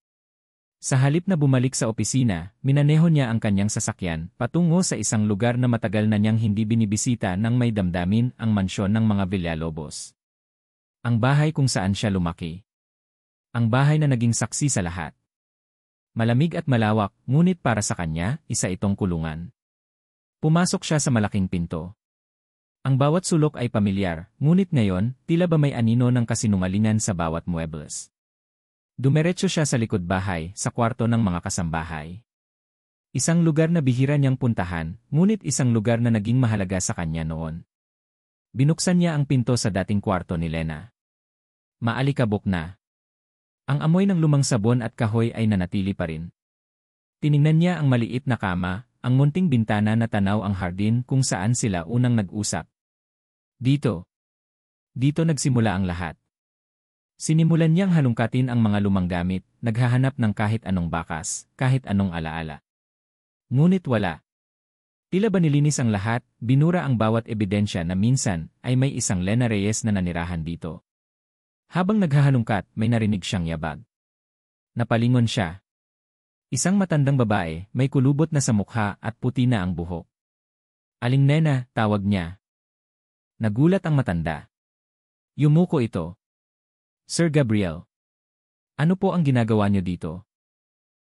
Sa halip na bumalik sa opisina, minaneho niya ang kanyang sasakyan patungo sa isang lugar na matagal na niyang hindi binibisita nang may damdamin, ang mansyon ng mga Villalobos. Ang bahay kung saan siya lumaki. Ang bahay na naging saksi sa lahat. Malamig at malawak, ngunit para sa kanya, isa itong kulungan. Pumasok siya sa malaking pinto. Ang bawat sulok ay pamilyar, ngunit ngayon, tila ba may anino ng kasinungalingan sa bawat muebles. Dumiretso siya sa likod bahay, sa kwarto ng mga kasambahay. Isang lugar na bihira niyang puntahan, ngunit isang lugar na naging mahalaga sa kanya noon. Binuksan niya ang pinto sa dating kwarto ni Lena. Maalikabok na. Ang amoy ng lumang sabon at kahoy ay nanatili pa rin. Tiningnan niya ang maliit na kama, ang munting bintana na tanaw ang hardin kung saan sila unang nag-usap. Dito nagsimula ang lahat. Sinimulan niyang halungkatin ang mga lumang gamit, naghahanap ng kahit anong bakas, kahit anong alaala. Ngunit wala. Tila ba nilinis ang lahat, binura ang bawat ebidensya na minsan ay may isang Lena Reyes na nanirahan dito. Habang naghahalungkat, may narinig siyang yabag. Napalingon siya. Isang matandang babae, may kulubot na sa mukha at puti na ang buhok. Aling Nena, tawag niya. Nagulat ang matanda. Yumuko ito. Sir Gabriel. Ano po ang ginagawa niyo dito?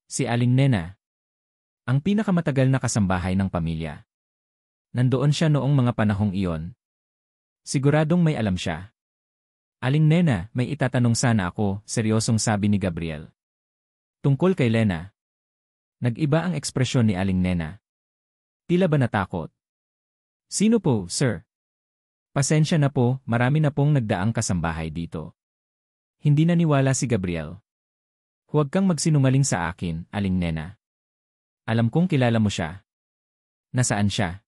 Si Aling Nena. Ang pinakamatagal na kasambahay ng pamilya. Nandoon siya noong mga panahong iyon. Siguradong may alam siya. Aling Nena, may itatanong sana ako, seryosong sabi ni Gabriel. Tungkol kay Lena. Nag-iba ang ekspresyon ni Aling Nena. Tila ba natakot? Sino po, sir? Pasensya na po, marami na pong nagdaang kasambahay dito. Hindi naniwala si Gabriel. Huwag kang magsinungaling sa akin, Aling Nena. Alam kong kilala mo siya. Nasaan siya?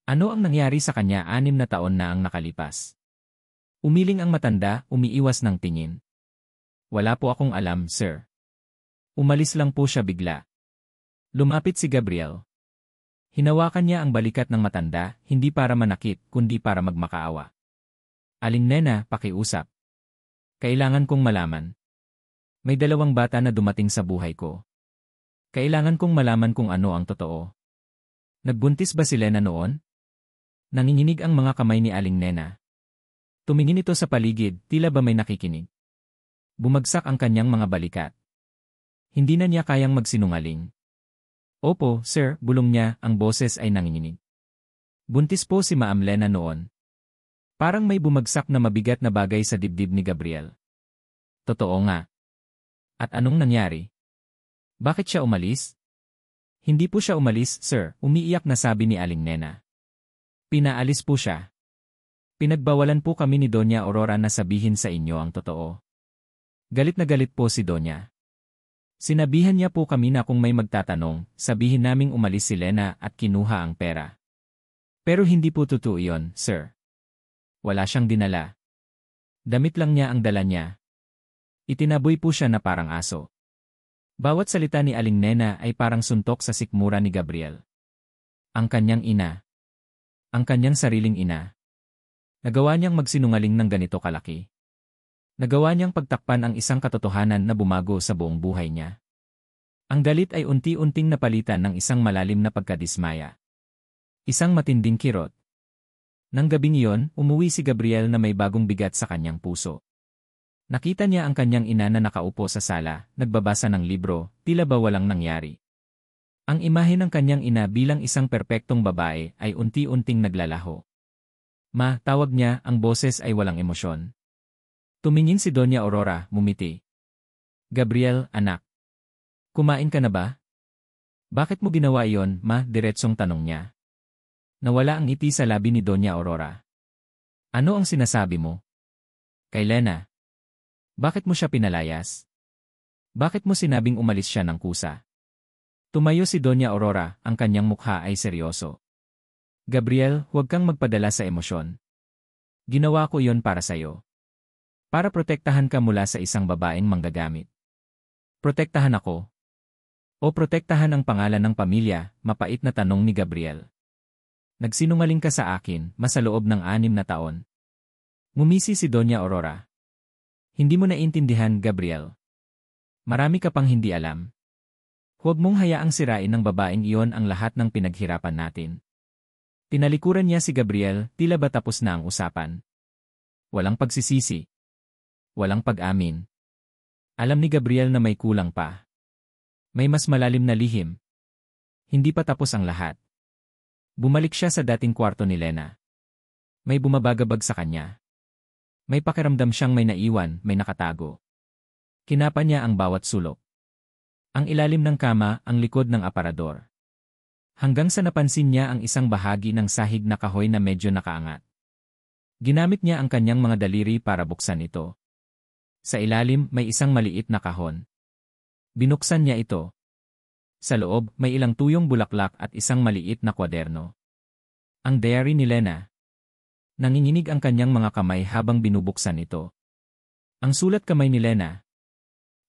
Ano ang nangyari sa kanya 6 na taon na ang nakalipas? Umiling ang matanda, umiiwas ng tingin. Wala po akong alam, sir. Umalis lang po siya bigla. Lumapit si Gabriel. Hinawakan niya ang balikat ng matanda, hindi para manakit, kundi para magmakaawa. Aling Nena, pakiusap. Kailangan kong malaman. May 2 bata na dumating sa buhay ko. Kailangan kong malaman kung ano ang totoo. Nagbuntis ba si Lena noon? Nanginginig ang mga kamay ni Aling Nena. Tumingin ito sa paligid, tila ba may nakikinig. Bumagsak ang kanyang mga balikat. Hindi na niya kayang magsinungaling. Opo, sir, bulong niya, ang boses ay nanginginig. Buntis po si Ma'am Lena noon. Parang may bumagsak na mabigat na bagay sa dibdib ni Gabriel. Totoo nga. At anong nangyari? Bakit siya umalis? Hindi po siya umalis, sir, umiiyak na sabi ni Aling Nena. Pinaalis po siya. Pinagbawalan po kami ni Doña Aurora na sabihin sa inyo ang totoo. Galit na galit po si Doña. Sinabihan niya po kami na kung may magtatanong, sabihin naming umalis si Lena at kinuha ang pera. Pero hindi po totoo iyon, sir. Wala siyang dinala. Damit lang niya ang dala niya. Itinaboy po siya na parang aso. Bawat salita ni Aling Nena ay parang suntok sa sikmura ni Gabriel. Ang kanyang ina. Ang kanyang sariling ina. Nagawa niyang magsinungaling ng ganito kalaki. Nagawa niyang pagtakpan ang isang katotohanan na bumago sa buong buhay niya. Ang galit ay unti-unting napalitan ng isang malalim na pagkadismaya. Isang matinding kirot. Nang gabing iyon, umuwi si Gabriel na may bagong bigat sa kanyang puso. Nakita niya ang kanyang ina na nakaupo sa sala, nagbabasa ng libro, tila ba walang nangyari. Ang imahe ng kanyang ina bilang isang perpektong babae ay unti-unting naglalaho. Ma, tawag niya, ang boses ay walang emosyon. Tumingin si Doña Aurora, mumiti. Gabriel, anak. Kumain ka na ba? Bakit mo ginawa iyon, ma? Diretsong tanong niya. Nawala ang ngiti sa labi ni Doña Aurora. Ano ang sinasabi mo? Kay Lena. Bakit mo siya pinalayas? Bakit mo sinabing umalis siya ng kusa? Tumayo si Doña Aurora, ang kanyang mukha ay seryoso. Gabriel, huwag kang magpadala sa emosyon. Ginawa ko yon para sa'yo. Para protektahan ka mula sa isang babaeng manggagamit. Protektahan ako. O protektahan ang pangalan ng pamilya, mapait na tanong ni Gabriel. Nagsinungaling ka sa akin, sa loob ng 6 na taon. Ngumisi si Doña Aurora. Hindi mo naiintindihan, Gabriel. Marami ka pang hindi alam. Huwag mong hayaang sirain ng babaeng iyon ang lahat ng pinaghirapan natin. Tinalikuran niya si Gabriel, tila ba tapos na ang usapan. Walang pagsisisi. Walang pag-amin. Alam ni Gabriel na may kulang pa. May mas malalim na lihim. Hindi pa tapos ang lahat. Bumalik siya sa dating kwarto ni Lena. May bumabagabag sa kanya. May pakiramdam siyang may naiwan, may nakatago. Kinapa niya ang bawat sulok. Ang ilalim ng kama, ang likod ng aparador. Hanggang sa napansin niya ang isang bahagi ng sahig na kahoy na medyo nakaangat. Ginamit niya ang kanyang mga daliri para buksan ito. Sa ilalim, may isang maliit na kahon. Binuksan niya ito. Sa loob, may ilang tuyong bulaklak at isang maliit na kwaderno. Ang diary ni Lena. Nanginginig ang kanyang mga kamay habang binubuksan ito. Ang sulat kamay ni Lena.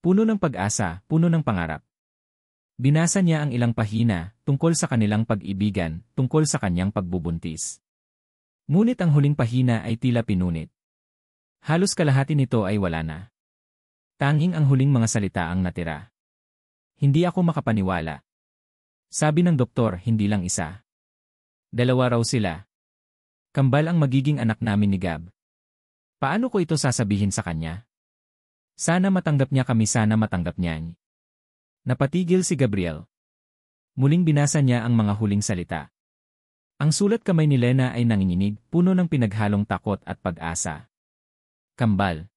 Puno ng pag-asa, puno ng pangarap. Binasa niya ang ilang pahina, tungkol sa kanilang pag-ibigan, tungkol sa kanyang pagbubuntis. Ngunit ang huling pahina ay tila pinunit. Halos kalahati nito ay wala na. Tanging ang huling mga salita ang natira. Hindi ako makapaniwala. Sabi ng doktor, hindi lang isa. 2 raw sila. Kambal ang magiging anak namin ni Gab. Paano ko ito sasabihin sa kanya? Sana matanggap niya kami, sana matanggap niya. Napatigil si Gabriel. Muling binasa niya ang mga huling salita. Ang sulat kamay ni Lena ay nanginginig, puno ng pinaghalong takot at pag-asa. Kambal.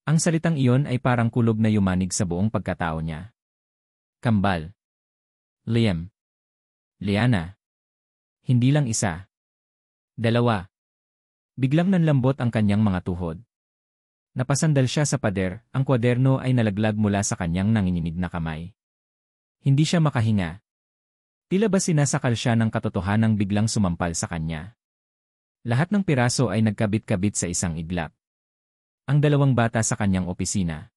Ang salitang iyon ay parang kulog na yumanig sa buong pagkatao niya. Kambal. Liam. Liana. Hindi lang isa. 2. Biglang nanlambot ang kanyang mga tuhod. Napasandal siya sa pader, ang kwaderno ay nalaglag mula sa kanyang nanginginig na kamay. Hindi siya makahinga. Tila ba sinasakal siya ng katotohanang biglang sumampal sa kanya. Lahat ng piraso ay nagkabit-kabit sa isang iglap. Ang 2 bata sa kanyang opisina.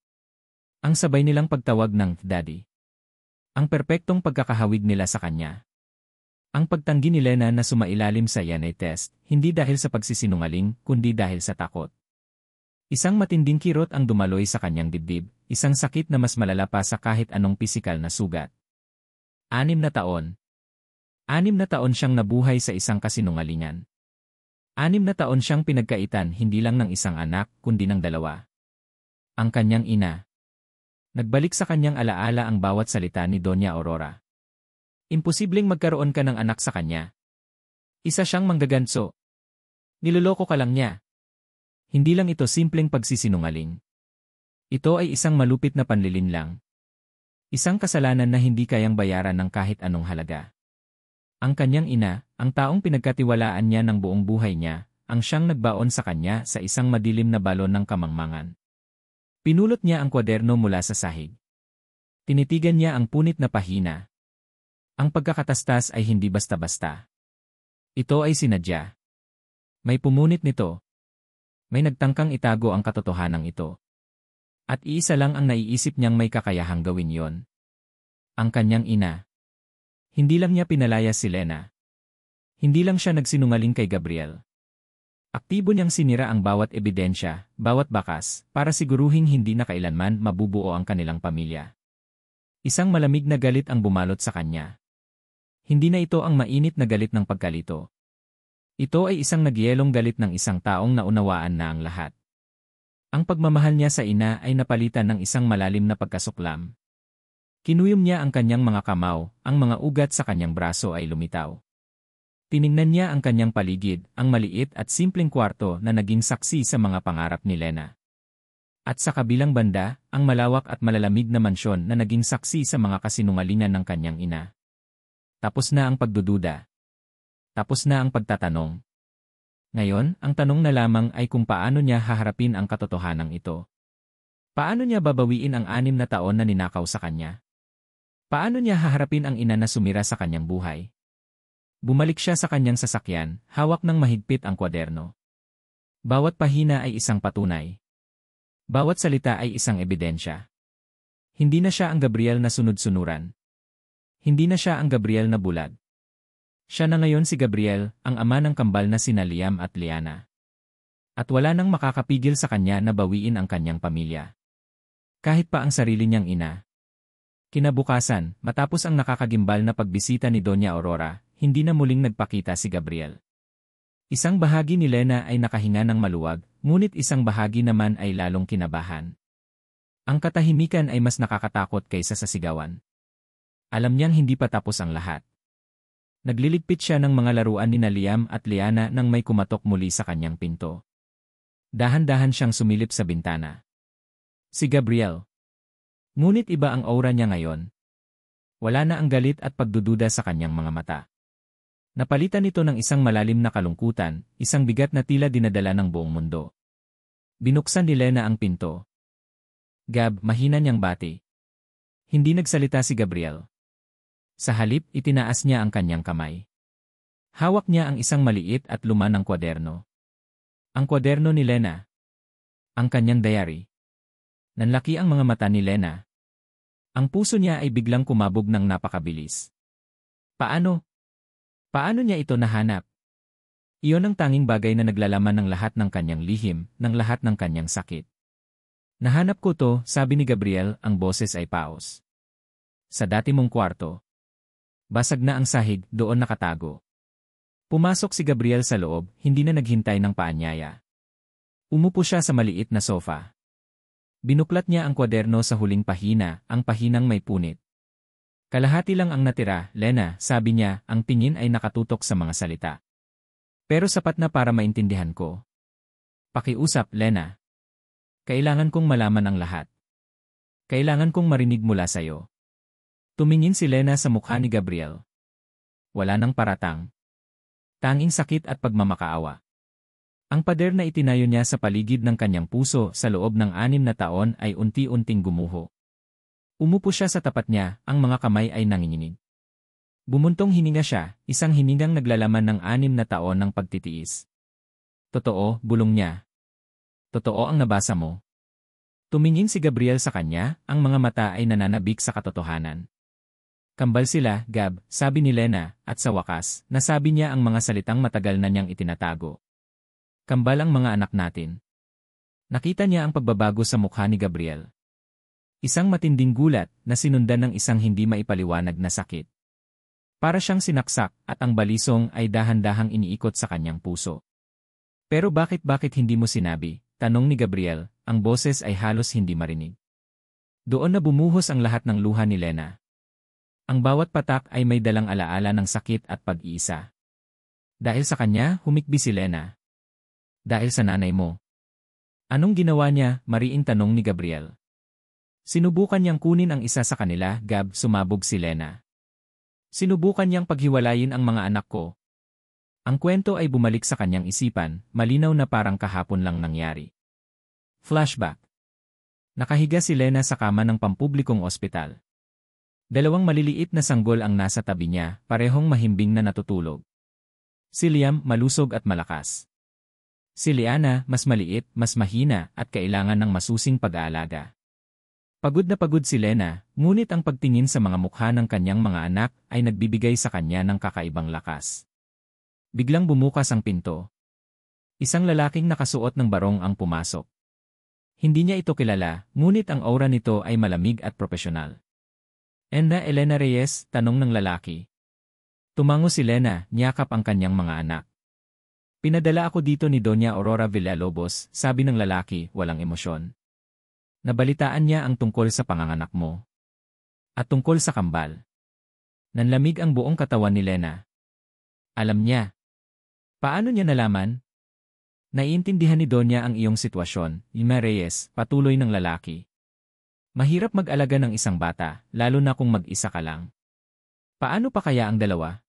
Ang sabay nilang pagtawag ng Daddy. Ang perpektong pagkakahawig nila sa kanya. Ang pagtanggi ni Lena na sumailalim sa DNA test, hindi dahil sa pagsisinungaling, kundi dahil sa takot. Isang matinding kirot ang dumaloy sa kanyang dibdib, isang sakit na mas malala pa sa kahit anong pisikal na sugat. 6 na taon. 6 na taon siyang nabuhay sa isang kasinungalingan. 6 na taon siyang pinagkaitan hindi lang ng isang anak, kundi ng 2. Ang kanyang ina. Nagbalik sa kanyang alaala ang bawat salita ni Doña Aurora. Imposibleng magkaroon ka ng anak sa kanya. Isa siyang manggaganso. Niloloko ka lang niya. Hindi lang ito simpleng pagsisinungaling. Ito ay isang malupit na panlilinlang. Isang kasalanan na hindi kayang bayaran ng kahit anong halaga. Ang kanyang ina, ang taong pinagkatiwalaan niya ng buong buhay niya, ang siyang nagbaon sa kanya sa isang madilim na balon ng kamangmangan. Pinulot niya ang kwaderno mula sa sahig. Tinitigan niya ang punit na pahina. Ang pagkakatastas ay hindi basta-basta. Ito ay sinadya. May pumunit nito. May nagtangkang itago ang katotohanan ito. At iisa lang ang naiisip niyang may kakayahang gawin yon. Ang kanyang ina. Hindi lang niya pinalaya si Lena. Hindi lang siya nagsinungaling kay Gabriel. Aktibo niyang sinira ang bawat ebidensya, bawat bakas, para siguruhing hindi na kailanman mabubuo ang kanilang pamilya. Isang malamig na galit ang bumalot sa kanya. Hindi na ito ang mainit na galit ng pagkalito. Ito ay isang nagyelong galit ng isang taong naunawaan na ang lahat. Ang pagmamahal niya sa ina ay napalitan ng isang malalim na pagkasuklam. Kinuyom niya ang kanyang mga kamao, ang mga ugat sa kanyang braso ay lumitaw. Tiningnan niya ang kanyang paligid, ang maliit at simpleng kwarto na naging saksi sa mga pangarap ni Lena. At sa kabilang banda, ang malawak at malalamig na mansyon na naging saksi sa mga kasinungalingan ng kanyang ina. Tapos na ang pagdududa. Tapos na ang pagtatanong. Ngayon, ang tanong na lamang ay kung paano niya haharapin ang katotohanan ito. Paano niya babawiin ang 6 na taon na ninakaw sa kanya? Paano niya haharapin ang ina na sumira sa kanyang buhay? Bumalik siya sa kanyang sasakyan, hawak ng mahigpit ang kwaderno. Bawat pahina ay isang patunay. Bawat salita ay isang ebidensya. Hindi na siya ang Gabriel na sunod-sunuran. Hindi na siya ang Gabriel na bulag. Siya na ngayon si Gabriel, ang ama ng kambal na sina Liam at Liana. At wala nang makakapigil sa kanya na bawiin ang kanyang pamilya. Kahit pa ang sarili niyang ina. Kinabukasan, matapos ang nakakagimbal na pagbisita ni Doña Aurora, hindi na muling nagpakita si Gabriel. Isang bahagi ni Lena ay nakahinga ng maluwag, ngunit isang bahagi naman ay lalong kinabahan. Ang katahimikan ay mas nakakatakot kaysa sa sigawan. Alam niyang hindi pa tapos ang lahat. Nagliligpit siya ng mga laruan ni Liam at Liana nang may kumatok muli sa kanyang pinto. Dahan-dahan siyang sumilip sa bintana. Si Gabriel. Ngunit iba ang aura niya ngayon. Wala na ang galit at pagdududa sa kanyang mga mata. Napalitan ito ng isang malalim na kalungkutan, isang bigat na tila dinadala ng buong mundo. Binuksan ni Lena ang pinto. Gab, mahina niyang bati. Hindi nagsalita si Gabriel. Sa halip, itinaas niya ang kanyang kamay. Hawak niya ang isang maliit at lumanang kwaderno. Ang kwaderno ni Lena. Ang kanyang diary. Nanlaki ang mga mata ni Lena. Ang puso niya ay biglang kumabog ng napakabilis. Paano? Paano niya ito nahanap? Iyon ang tanging bagay na naglalaman ng lahat ng kanyang lihim, ng lahat ng kanyang sakit. Nahanap ko to, sabi ni Gabriel, ang boses ay paos. Sa dati mong kwarto. Basag na ang sahig, doon nakatago. Pumasok si Gabriel sa loob, hindi na naghintay ng paanyaya. Umupo siya sa maliit na sofa. Binuklat niya ang kwaderno sa huling pahina, ang pahinang may punit. Kalahati lang ang natira, Lena, sabi niya, ang tingin ay nakatutok sa mga salita. Pero sapat na para maintindihan ko. Pakiusap, Lena. Kailangan kong malaman ang lahat. Kailangan kong marinig mula sa'yo. Tumingin si Lena sa mukha ni Gabriel. Wala nang paratang. Tanging sakit at pagmamakaawa. Ang pader na itinayo niya sa paligid ng kanyang puso sa loob ng 6 na taon ay unti-unting gumuho. Umupo siya sa tapat niya, ang mga kamay ay nanginginig. Bumuntong hininga siya, isang hiningang naglalaman ng 6 na taon ng pagtitiis. Totoo, bulong niya. Totoo ang nabasa mo. Tumingin si Gabriel sa kanya, ang mga mata ay nananabik sa katotohanan. Kambal sila, Gab, sabi ni Lena, at sa wakas, nasabi niya ang mga salitang matagal na niyang itinatago. Kambal ang mga anak natin. Nakita niya ang pagbabago sa mukha ni Gabriel. Isang matinding gulat na sinundan ng isang hindi maipaliwanag na sakit. Para siyang sinaksak at ang balisong ay dahan-dahang iniikot sa kanyang puso. Pero bakit hindi mo sinabi? Tanong ni Gabriel, ang boses ay halos hindi marinig. Doon na bumuhos ang lahat ng luha ni Lena. Ang bawat patak ay may dalang alaala ng sakit at pag-iisa. Dahil sa kanya, humikbi si Lena. Dahil sa nanay mo. Anong ginawa niya? Mariin tanong ni Gabriel. Sinubukan niyang kunin ang isa sa kanila, Gab, sumabog si Lena. Sinubukan niyang paghiwalayin ang mga anak ko. Ang kwento ay bumalik sa kanyang isipan, malinaw na parang kahapon lang nangyari. Flashback. Nakahiga si Lena sa kama ng pampublikong ospital. 2 maliliit na sanggol ang nasa tabi niya, parehong mahimbing na natutulog. Si Liam, malusog at malakas. Si Liana, mas maliit, mas mahina, at kailangan ng masusing pag-aalaga. Pagod na pagod si Lena, ngunit ang pagtingin sa mga mukha ng kanyang mga anak ay nagbibigay sa kanya ng kakaibang lakas. Biglang bumukas ang pinto. Isang lalaking nakasuot ng barong ang pumasok. Hindi niya ito kilala, ngunit ang aura nito ay malamig at propesyonal. Enda Elena Reyes, tanong ng lalaki. Tumango si Lena, niyakap ang kanyang mga anak. Pinadala ako dito ni Doña Aurora Villalobos, sabi ng lalaki, walang emosyon. Nabalitaan niya ang tungkol sa panganganak mo. At tungkol sa kambal. Nanlamig ang buong katawan ni Lena. Alam niya. Paano niya nalaman? Naiintindihan ni Doña ang iyong sitwasyon, Lima Reyes, patuloy ng lalaki. Mahirap mag-alaga ng isang bata, lalo na kung mag-isa ka lang. Paano pa kaya ang dalawa?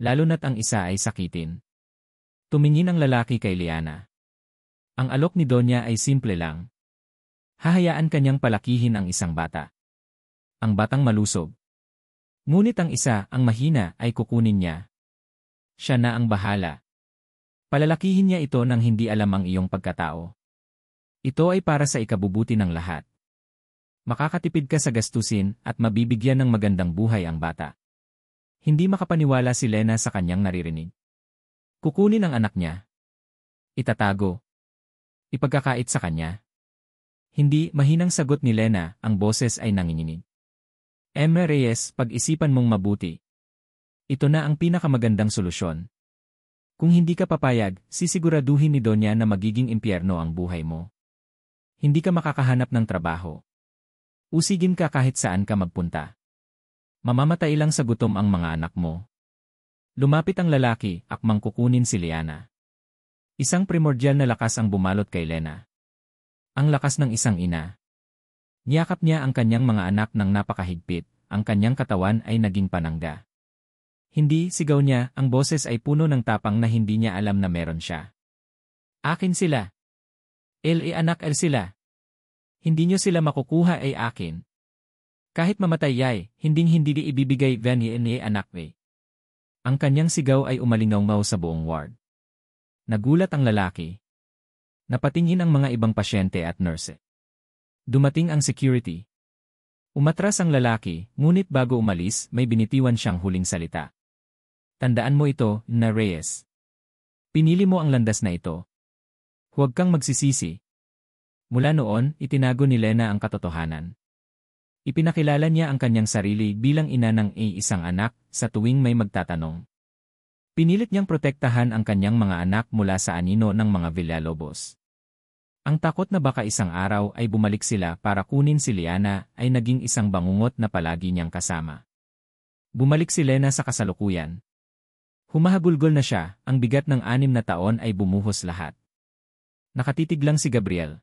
Lalo na't ang isa ay sakitin. Tumingin ang lalaki kay Liana. Ang alok ni Doña ay simple lang. Hahayaan kanyang palakihin ang isang bata. Ang batang malusog. Ngunit ang isa, ang mahina, ay kukunin niya. Siya na ang bahala. Palalakihin niya ito nang hindi alam ang iyong pagkatao. Ito ay para sa ikabubuti ng lahat. Makakatipid ka sa gastusin at mabibigyan ng magandang buhay ang bata. Hindi makapaniwala si Lena sa kanyang naririnig. Kukunin ang anak niya. Itatago. Ipagkakait sa kanya. Hindi, mahinang sagot ni Lena, ang boses ay nanginginig. Reyes, pag-isipan mong mabuti. Ito na ang pinakamagandang solusyon. Kung hindi ka papayag, sisiguraduhin ni Donya na magiging impyerno ang buhay mo. Hindi ka makakahanap ng trabaho. Usigin ka kahit saan ka magpunta. Mamamatay lang sa gutom ang mga anak mo. Lumapit ang lalaki, akmang kukunin si Liana. Isang primordial na lakas ang bumalot kay Lena. Ang lakas ng isang ina. Niyakap niya ang kanyang mga anak ng napakahigpit, ang kanyang katawan ay naging panangga. Hindi, sigaw niya, ang boses ay puno ng tapang na hindi niya alam na meron siya. Akin sila. Anak sila. Hindi niyo sila makukuha ay akin. Kahit mamatay yay, hindi di ibibigay ni anak we. Ang kanyang sigaw ay umalingaw sa buong ward. Nagulat ang lalaki. Napatingin ang mga ibang pasyente at nurse. Dumating ang security. Umatras ang lalaki, ngunit bago umalis, may binitiwan siyang huling salita. Tandaan mo ito, na Reyes. Pinili mo ang landas na ito. Huwag kang magsisisi. Mula noon, itinago ni Lena ang katotohanan. Ipinakilala niya ang kanyang sarili bilang ina ng isang anak sa tuwing may magtatanong. Pinilit niyang protektahan ang kanyang mga anak mula sa anino ng mga Villalobos. Ang takot na baka isang araw ay bumalik sila para kunin si Liana ay naging isang bangungot na palagi niyang kasama. Bumalik si Lena sa kasalukuyan. Humahagulgol na siya, ang bigat ng 6 na taon ay bumuhos lahat. Nakatitig lang si Gabriel.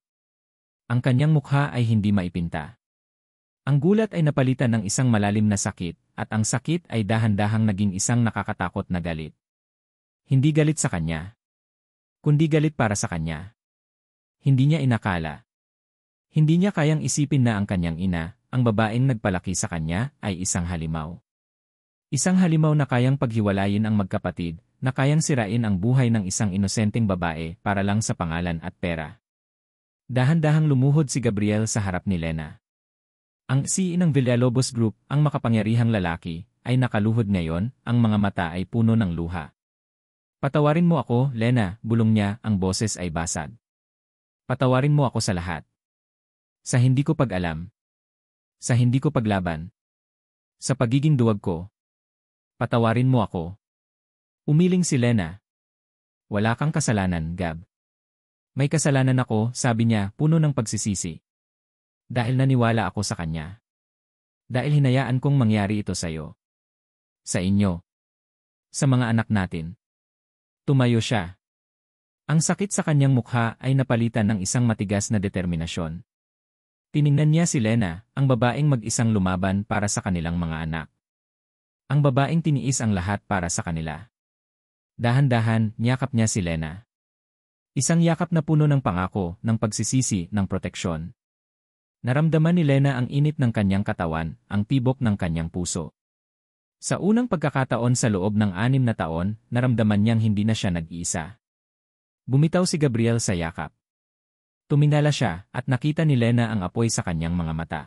Ang kanyang mukha ay hindi maipinta. Ang gulat ay napalitan ng isang malalim na sakit, at ang sakit ay dahan-dahang naging isang nakakatakot na galit. Hindi galit sa kanya, kundi galit para sa kanya. Hindi niya inakala. Hindi niya kayang isipin na ang kanyang ina, ang babaeng nagpalaki sa kanya, ay isang halimaw. Isang halimaw na kayang paghiwalayin ang magkapatid, na kayang sirain ang buhay ng isang inosenteng babae para lang sa pangalan at pera. Dahan-dahang lumuhod si Gabriel sa harap ni Lena. Ang CEO ng Villalobos Group, ang makapangyarihang lalaki, ay nakaluhod ngayon, ang mga mata ay puno ng luha. Patawarin mo ako, Lena, bulong niya, ang boses ay basag. Patawarin mo ako sa lahat. Sa hindi ko pag-alam. Sa hindi ko paglaban. Sa pagiging duwag ko. Patawarin mo ako. Umiling si Lena. Wala kang kasalanan, Gab. May kasalanan ako, sabi niya, puno ng pagsisisi. Dahil naniwala ako sa kanya. Dahil hinayaan kong mangyari ito sa'yo. Sa inyo. Sa mga anak natin. Tumayo siya. Ang sakit sa kanyang mukha ay napalitan ng isang matigas na determinasyon. Tiningnan niya si Lena, ang babaeng mag-isang lumaban para sa kanilang mga anak. Ang babaeng tiniis ang lahat para sa kanila. Dahan-dahan, niyakap niya si Lena. Isang yakap na puno ng pangako, ng pagsisisi, ng proteksyon. Naramdaman ni Lena ang init ng kanyang katawan, ang tibok ng kanyang puso. Sa unang pagkakataon sa loob ng 6 na taon, naramdaman niyang hindi na siya nag-iisa. Bumitaw si Gabriel sa yakap. Tuminala siya, at nakita ni Lena ang apoy sa kanyang mga mata.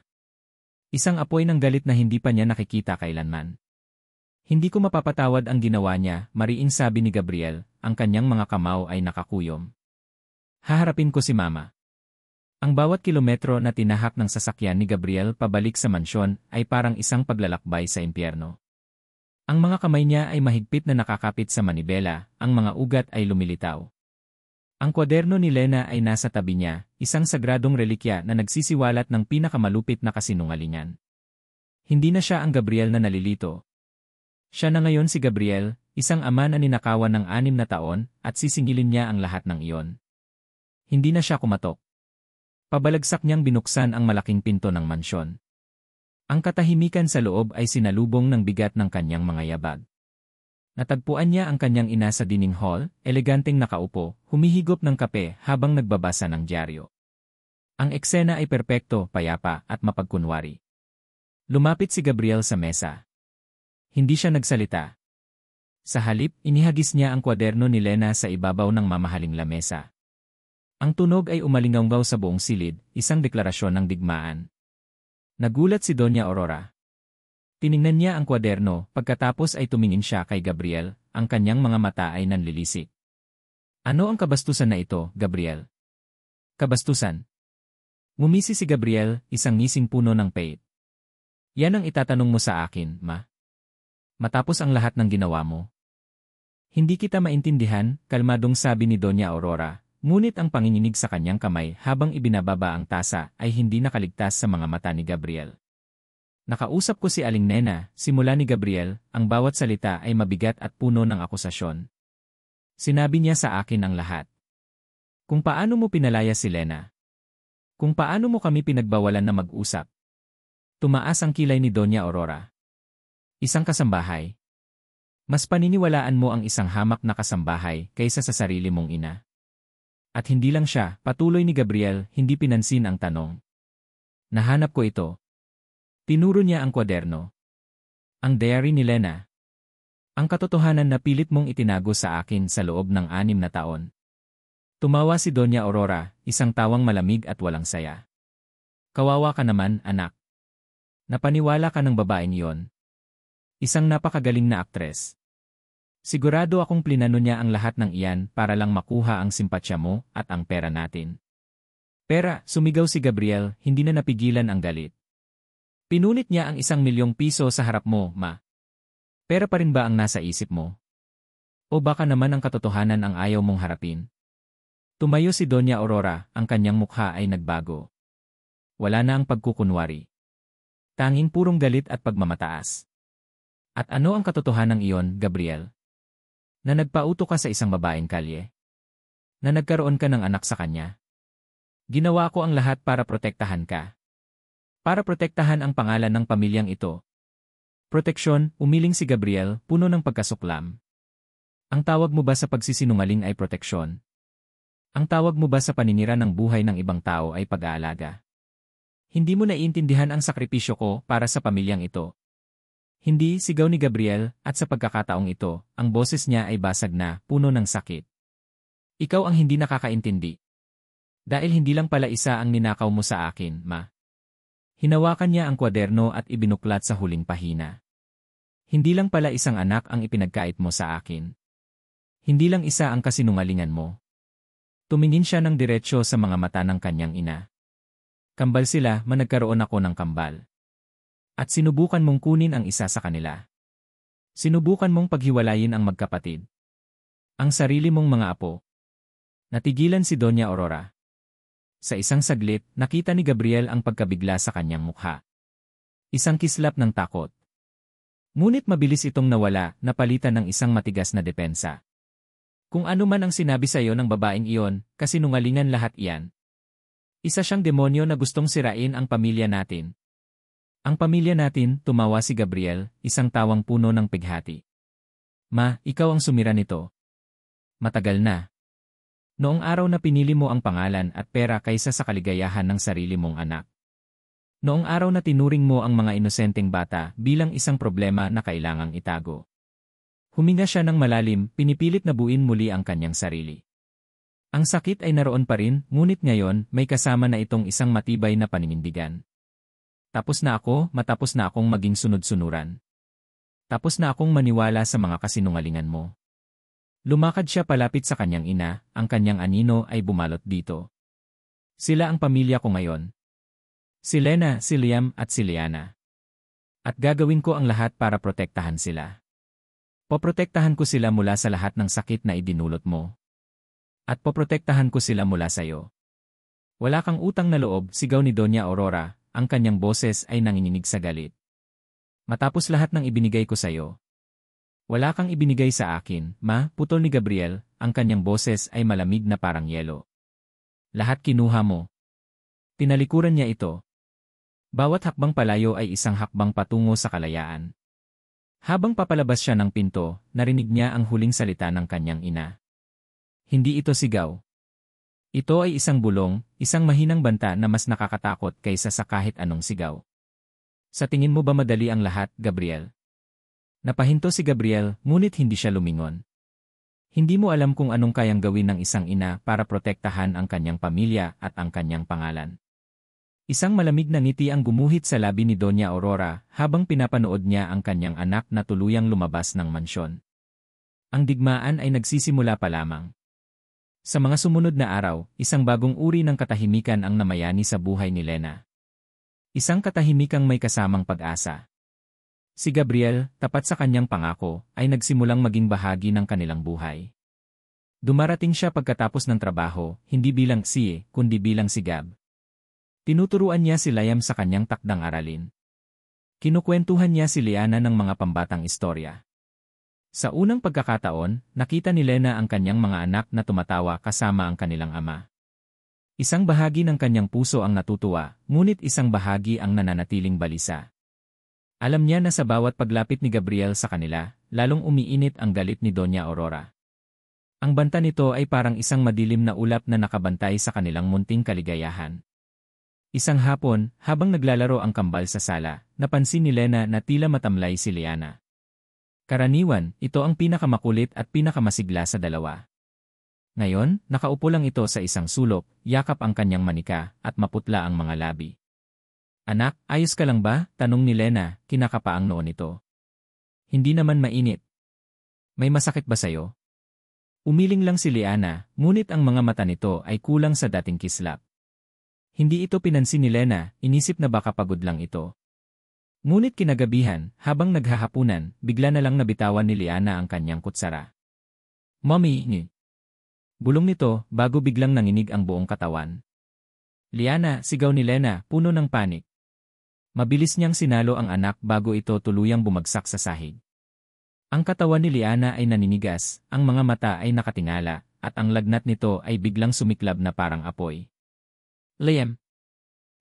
Isang apoy ng galit na hindi pa niya nakikita kailanman. Hindi ko mapapatawad ang ginawa niya, mariing sabi ni Gabriel, ang kanyang mga kamao ay nakakuyom. Haharapin ko si Mama. Ang bawat kilometro na tinahak ng sasakyan ni Gabriel pabalik sa mansyon ay parang isang paglalakbay sa impyerno. Ang mga kamay niya ay mahigpit na nakakapit sa manibela, ang mga ugat ay lumilitaw. Ang kwaderno ni Lena ay nasa tabi niya, isang sagradong relikya na nagsisiwalat ng pinakamalupit na kasinungalingan. Hindi na siya ang Gabriel na nalilito. Siya na ngayon si Gabriel, isang ama na ninakawan ng 6 na taon, at sisingilin niya ang lahat ng iyon. Hindi na siya kumatok. Pabalagsak niyang binuksan ang malaking pinto ng mansyon. Ang katahimikan sa loob ay sinalubong ng bigat ng kanyang mga yabag. Natagpuan niya ang kanyang ina sa dining hall, eleganteng nakaupo, humihigop ng kape habang nagbabasa ng dyaryo. Ang eksena ay perpekto, payapa, at mapagkunwari. Lumapit si Gabriel sa mesa. Hindi siya nagsalita. Sa halip, inihagis niya ang kwaderno ni Lena sa ibabaw ng mamahaling lamesa. Ang tunog ay umalingawgaw sa buong silid, isang deklarasyon ng digmaan. Nagulat si Doña Aurora. Tiningnan niya ang kwaderno, pagkatapos ay tumingin siya kay Gabriel, ang kanyang mga mata ay nanlilisik. Ano ang kabastusan na ito, Gabriel? Kabastusan? Ngumisi si Gabriel, isang ngising puno ng pait. Yan ang itatanong mo sa akin, ma? Matapos ang lahat ng ginawa mo. Hindi kita maintindihan, kalmadong sabi ni Doña Aurora, ngunit ang panginginig sa kanyang kamay habang ibinababa ang tasa ay hindi nakaligtas sa mga mata ni Gabriel. Nakausap ko si Aling Nena, simula ni Gabriel, ang bawat salita ay mabigat at puno ng akusasyon. Sinabi niya sa akin ang lahat. Kung paano mo pinalaya si Lena. Kung paano mo kami pinagbawalan na mag-usap. Tumaas ang kilay ni Doña Aurora. Isang kasambahay. Mas paniniwalaan mo ang isang hamak na kasambahay kaysa sa sarili mong ina. At hindi lang siya, patuloy ni Gabriel, hindi pinansin ang tanong. Nahanap ko ito. Tinuro niya ang kwaderno. Ang diary ni Lena. Ang katotohanan na pilit mong itinago sa akin sa loob ng 6 na taon. Tumawa si Doña Aurora, isang tawang malamig at walang saya. Kawawa ka naman, anak. Napaniwala ka ng babaeng iyon. Isang napakagaling na aktres. Sigurado akong plinano niya ang lahat ng iyan para lang makuha ang simpatsya mo at ang pera natin. Pera, sumigaw si Gabriel, hindi na napigilan ang galit. Pinulit niya ang 1,000,000 piso sa harap mo, ma. Pera pa rin ba ang nasa isip mo? O baka naman ang katotohanan ang ayaw mong harapin? Tumayo si Doña Aurora, ang kanyang mukha ay nagbago. Wala na ang pagkukunwari. Tanging purong galit at pagmamataas. At ano ang katotohanan iyon, Gabriel? Na nagpauto ka sa isang babaeng kalye? Na nagkaroon ka ng anak sa kanya? Ginawa ko ang lahat para protektahan ka. Para protektahan ang pangalan ng pamilyang ito. Proteksyon, umiling si Gabriel, puno ng pagkasuklam. Ang tawag mo ba sa pagsisinungaling ay proteksyon? Ang tawag mo ba sa paninira ng buhay ng ibang tao ay pag-aalaga? Hindi mo naiintindihan ang sakripisyo ko para sa pamilyang ito. Hindi, sigaw ni Gabriel, at sa pagkakataong ito, ang boses niya ay basag na, puno ng sakit. Ikaw ang hindi nakakaintindi. Dahil hindi lang pala isa ang ninakaw mo sa akin, ma. Hinawakan niya ang kwaderno at ibinuklat sa huling pahina. Hindi lang pala isang anak ang ipinagkait mo sa akin. Hindi lang isa ang kasinungalingan mo. Tumingin siya ng diretsyo sa mga mata ng kanyang ina. Kambal sila, managkaroon ako ng kambal. At sinubukan mong kunin ang isa sa kanila. Sinubukan mong paghiwalayin ang magkapatid. Ang sarili mong mga apo. Natigilan si Doña Aurora. Sa isang saglit, nakita ni Gabriel ang pagkabigla sa kanyang mukha. Isang kislap ng takot. Ngunit mabilis itong nawala, napalitan ng isang matigas na depensa. Kung ano man ang sinabi sa iyo ng babaeng iyon, kasinungalingan lahat iyan. Isa siyang demonyo na gustong sirain ang pamilya natin. Ang pamilya natin, tumawa si Gabriel, isang tawang puno ng pighati. Ma, ikaw ang sumira nito. Matagal na. Noong araw na pinili mo ang pangalan at pera kaysa sa kaligayahan ng sarili mong anak. Noong araw na tinuring mo ang mga inosenteng bata bilang isang problema na kailangang itago. Huminga siya ng malalim, pinipilit na buuin muli ang kanyang sarili. Ang sakit ay naroon pa rin, ngunit ngayon may kasama na itong isang matibay na paninindigan. Tapos na ako, matapos na akong maging sunod-sunuran. Tapos na akong maniwala sa mga kasinungalingan mo. Lumakad siya palapit sa kanyang ina, ang kanyang anino ay bumalot dito. Sila ang pamilya ko ngayon. Si Lena, si Liam at si Liana. At gagawin ko ang lahat para protektahan sila. Poprotektahan ko sila mula sa lahat ng sakit na idinulot mo. At poprotektahan ko sila mula sa iyo. Wala kang utang na loob, sigaw ni Doña Aurora, ang kanyang boses ay nanginginig sa galit. Matapos lahat ng ibinigay ko sa iyo. Wala kang ibinigay sa akin, ma, putol ni Gabriel, ang kanyang boses ay malamig na parang yelo. Lahat kinuha mo. Tinalikuran niya ito. Bawat hakbang palayo ay isang hakbang patungo sa kalayaan. Habang papalabas siya ng pinto, narinig niya ang huling salita ng kanyang ina. Hindi ito sigaw. Ito ay isang bulong, isang mahinang banta na mas nakakatakot kaysa sa kahit anong sigaw. Sa tingin mo ba madali ang lahat, Gabriel? Napahinto si Gabriel, ngunit hindi siya lumingon. Hindi mo alam kung anong kayang gawin ng isang ina para protektahan ang kanyang pamilya at ang kanyang pangalan. Isang malamig na ngiti ang gumuhit sa labi ni Doña Aurora habang pinapanood niya ang kanyang anak na tuluyang lumabas ng mansyon. Ang digmaan ay nagsisimula pa lamang. Sa mga sumunod na araw, isang bagong uri ng katahimikan ang namayani sa buhay ni Lena. Isang katahimikang may kasamang pag-asa. Si Gabriel, tapat sa kanyang pangako, ay nagsimulang maging bahagi ng kanilang buhay. Dumarating siya pagkatapos ng trabaho, hindi bilang si, kundi bilang si Gab. Tinuturuan niya si Liam sa kanyang takdang aralin. Kinukwentuhan niya si Liana ng mga pambatang istorya. Sa unang pagkakataon, nakita ni Lena ang kanyang mga anak na tumatawa kasama ang kanilang ama. Isang bahagi ng kanyang puso ang natutuwa, ngunit isang bahagi ang nananatiling balisa. Alam niya na sa bawat paglapit ni Gabriel sa kanila, lalong umiinit ang galit ni Doña Aurora. Ang banta nito ay parang isang madilim na ulap na nakabantay sa kanilang munting kaligayahan. Isang hapon, habang naglalaro ang kambal sa sala, napansin ni Lena na tila matamlay si Liana. Karaniwan, ito ang pinakamakulit at pinakamasigla sa dalawa. Ngayon, nakaupo lang ito sa isang sulok, yakap ang kanyang manika, at maputla ang mga labi. Anak, ayos ka lang ba? Tanong ni Lena, kinakapa ang noon nito. Hindi naman mainit. May masakit ba sayo? Umiling lang si Liana, ngunit ang mga mata nito ay kulang sa dating kislap. Hindi ito pinansin ni Lena, inisip na baka pagod lang ito. Ngunit kinagabihan, habang naghahapunan, bigla na lang nabitawan ni Liana ang kanyang kutsara. Mommy, ni. Bulong nito, bago biglang nanginig ang buong katawan. Liana, sigaw ni Lena, puno ng panik. Mabilis niyang sinalo ang anak bago ito tuluyang bumagsak sa sahig. Ang katawan ni Liana ay naninigas, ang mga mata ay nakatingala, at ang lagnat nito ay biglang sumiklab na parang apoy. Liam!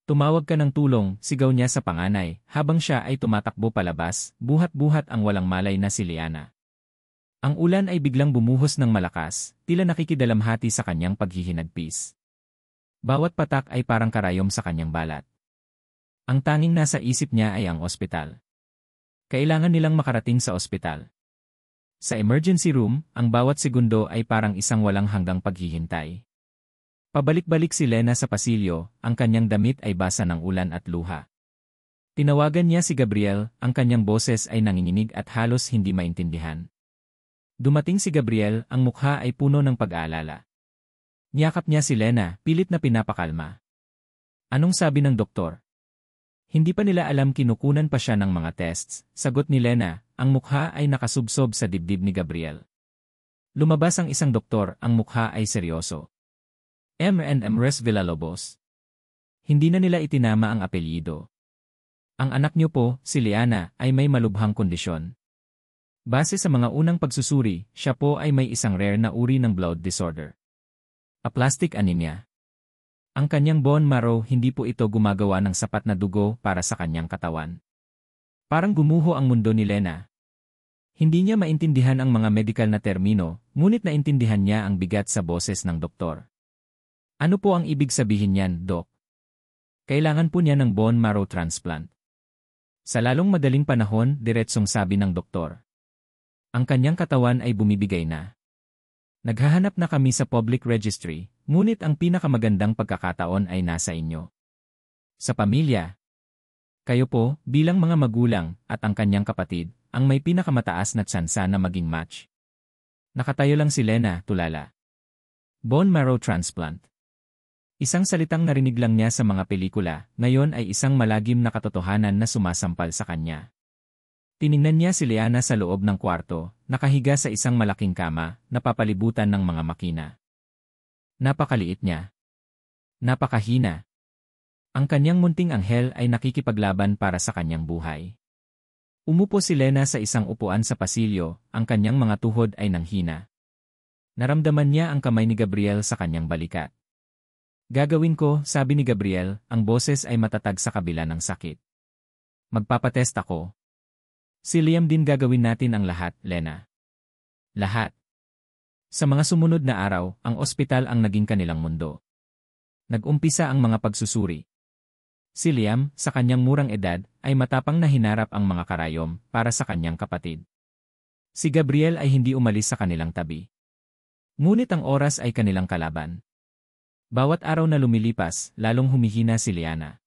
Tumawag ka ng tulong, sigaw niya sa panganay, habang siya ay tumatakbo palabas, buhat-buhat ang walang malay na si Liana. Ang ulan ay biglang bumuhos ng malakas, tila nakikidalamhati sa kanyang paghihinagpis. Bawat patak ay parang karayom sa kanyang balat. Ang tanging nasa isip niya ay ang ospital. Kailangan nilang makarating sa ospital. Sa emergency room, ang bawat segundo ay parang isang walang hanggang paghihintay. Pabalik-balik si Lena sa pasilyo, ang kanyang damit ay basa ng ulan at luha. Tinawagan niya si Gabriel, ang kanyang boses ay nanginginig at halos hindi maintindihan. Dumating si Gabriel, ang mukha ay puno ng pag-aalala. Niyakap niya si Lena, pilit na pinapakalma. Anong sabi ng doktor? Hindi pa nila alam, kinukunan pa siya ng mga tests, sagot ni Lena, ang mukha ay nakasubsob sa dibdib ni Gabriel. Lumabas ang isang doktor, ang mukha ay seryoso. M&M Villalobos. Hindi na nila itinama ang apelyido. Ang anak niyo po, si Liana, ay may malubhang kondisyon. Base sa mga unang pagsusuri, siya po ay may isang rare na uri ng blood disorder. Aplastic anemia. Ang kanyang bone marrow, hindi po ito gumagawa ng sapat na dugo para sa kanyang katawan. Parang gumuho ang mundo ni Lena. Hindi niya maintindihan ang mga medical na termino, ngunit naintindihan niya ang bigat sa boses ng doktor. Ano po ang ibig sabihin niyan, Doc? Kailangan po niya ng bone marrow transplant. Sa lalong madaling panahon, diretsong sabi ng doktor. Ang kanyang katawan ay bumibigay na. Naghahanap na kami sa public registry, ngunit ang pinakamagandang pagkakataon ay nasa inyo. Sa pamilya. Kayo po, bilang mga magulang, at ang kanyang kapatid, ang may pinakamataas na tsansa na maging match. Nakatayo lang si Lena, tulala. Bone marrow transplant. Isang salitang narinig lang niya sa mga pelikula, ngayon ay isang malagim na katotohanan na sumasampal sa kanya. Tiningnan niya si Liana sa loob ng kwarto, nakahiga sa isang malaking kama, napapalibutan ng mga makina. Napakaliit niya. Napakahina. Ang kanyang munting anghel ay nakikipaglaban para sa kanyang buhay. Umupo si Lena sa isang upuan sa pasilyo, ang kanyang mga tuhod ay nanghina. Naramdaman niya ang kamay ni Gabriel sa kanyang balikat. Gagawin ko, sabi ni Gabriel, ang boses ay matatag sa kabila ng sakit. Magpapatest ako. Si Liam din, gagawin natin ang lahat, Lena. Lahat. Sa mga sumunod na araw, ang ospital ang naging kanilang mundo. Nag-umpisa ang mga pagsusuri. Si Liam, sa kanyang murang edad, ay matapang na hinarap ang mga karayom para sa kanyang kapatid. Si Gabriel ay hindi umalis sa kanilang tabi. Ngunit ang oras ay kanilang kalaban. Bawat araw na lumilipas, lalong humihina si Liana.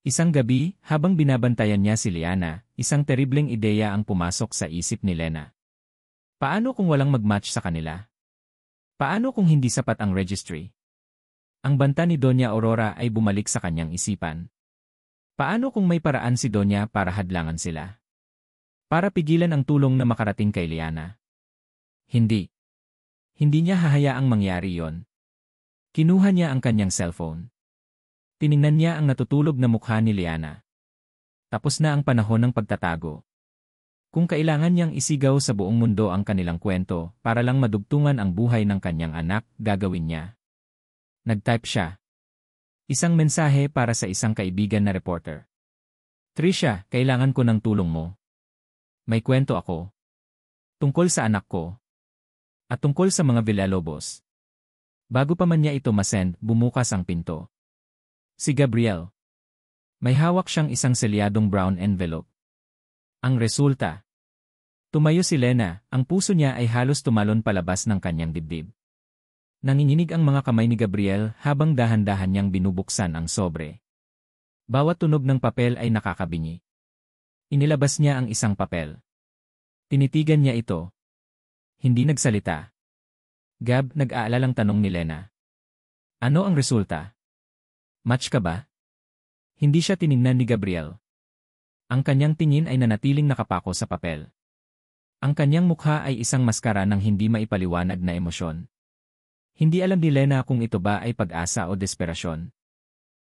Isang gabi, habang binabantayan niya si Liana, isang terribleng ideya ang pumasok sa isip ni Lena. Paano kung walang mag-match sa kanila? Paano kung hindi sapat ang registry? Ang banta ni Doña Aurora ay bumalik sa kanyang isipan. Paano kung may paraan si Doña para hadlangan sila? Para pigilan ang tulong na makarating kay Liana? Hindi. Hindi niya hahayaang mangyari yon. Kinuha niya ang kanyang cellphone. Tiningnan niya ang natutulog na mukha ni Liana. Tapos na ang panahon ng pagtatago. Kung kailangan niyang isigaw sa buong mundo ang kanilang kwento para lang madugtungan ang buhay ng kanyang anak, gagawin niya. Nag-type siya. Isang mensahe para sa isang kaibigan na reporter. Trisha, kailangan ko ng tulong mo. May kwento ako. Tungkol sa anak ko. At tungkol sa mga Villalobos. Bago pa man niya ito masend, bumukas ang pinto. Si Gabriel. May hawak siyang isang selyadong brown envelope. Ang resulta. Tumayo si Lena, ang puso niya ay halos tumalon palabas ng kanyang dibdib. Nanginginig ang mga kamay ni Gabriel habang dahan-dahan niyang binubuksan ang sobre. Bawat tunog ng papel ay nakakabingi. Inilabas niya ang isang papel. Tinitigan niya ito. Hindi nagsalita. Gab, nag-aalalang tanong ni Lena. Ano ang resulta? Match ka ba? Hindi siya tiningnan ni Gabriel. Ang kanyang tingin ay nanatiling nakapako sa papel. Ang kanyang mukha ay isang maskara ng hindi maipaliwanag na emosyon. Hindi alam ni Lena kung ito ba ay pag-asa o desperasyon.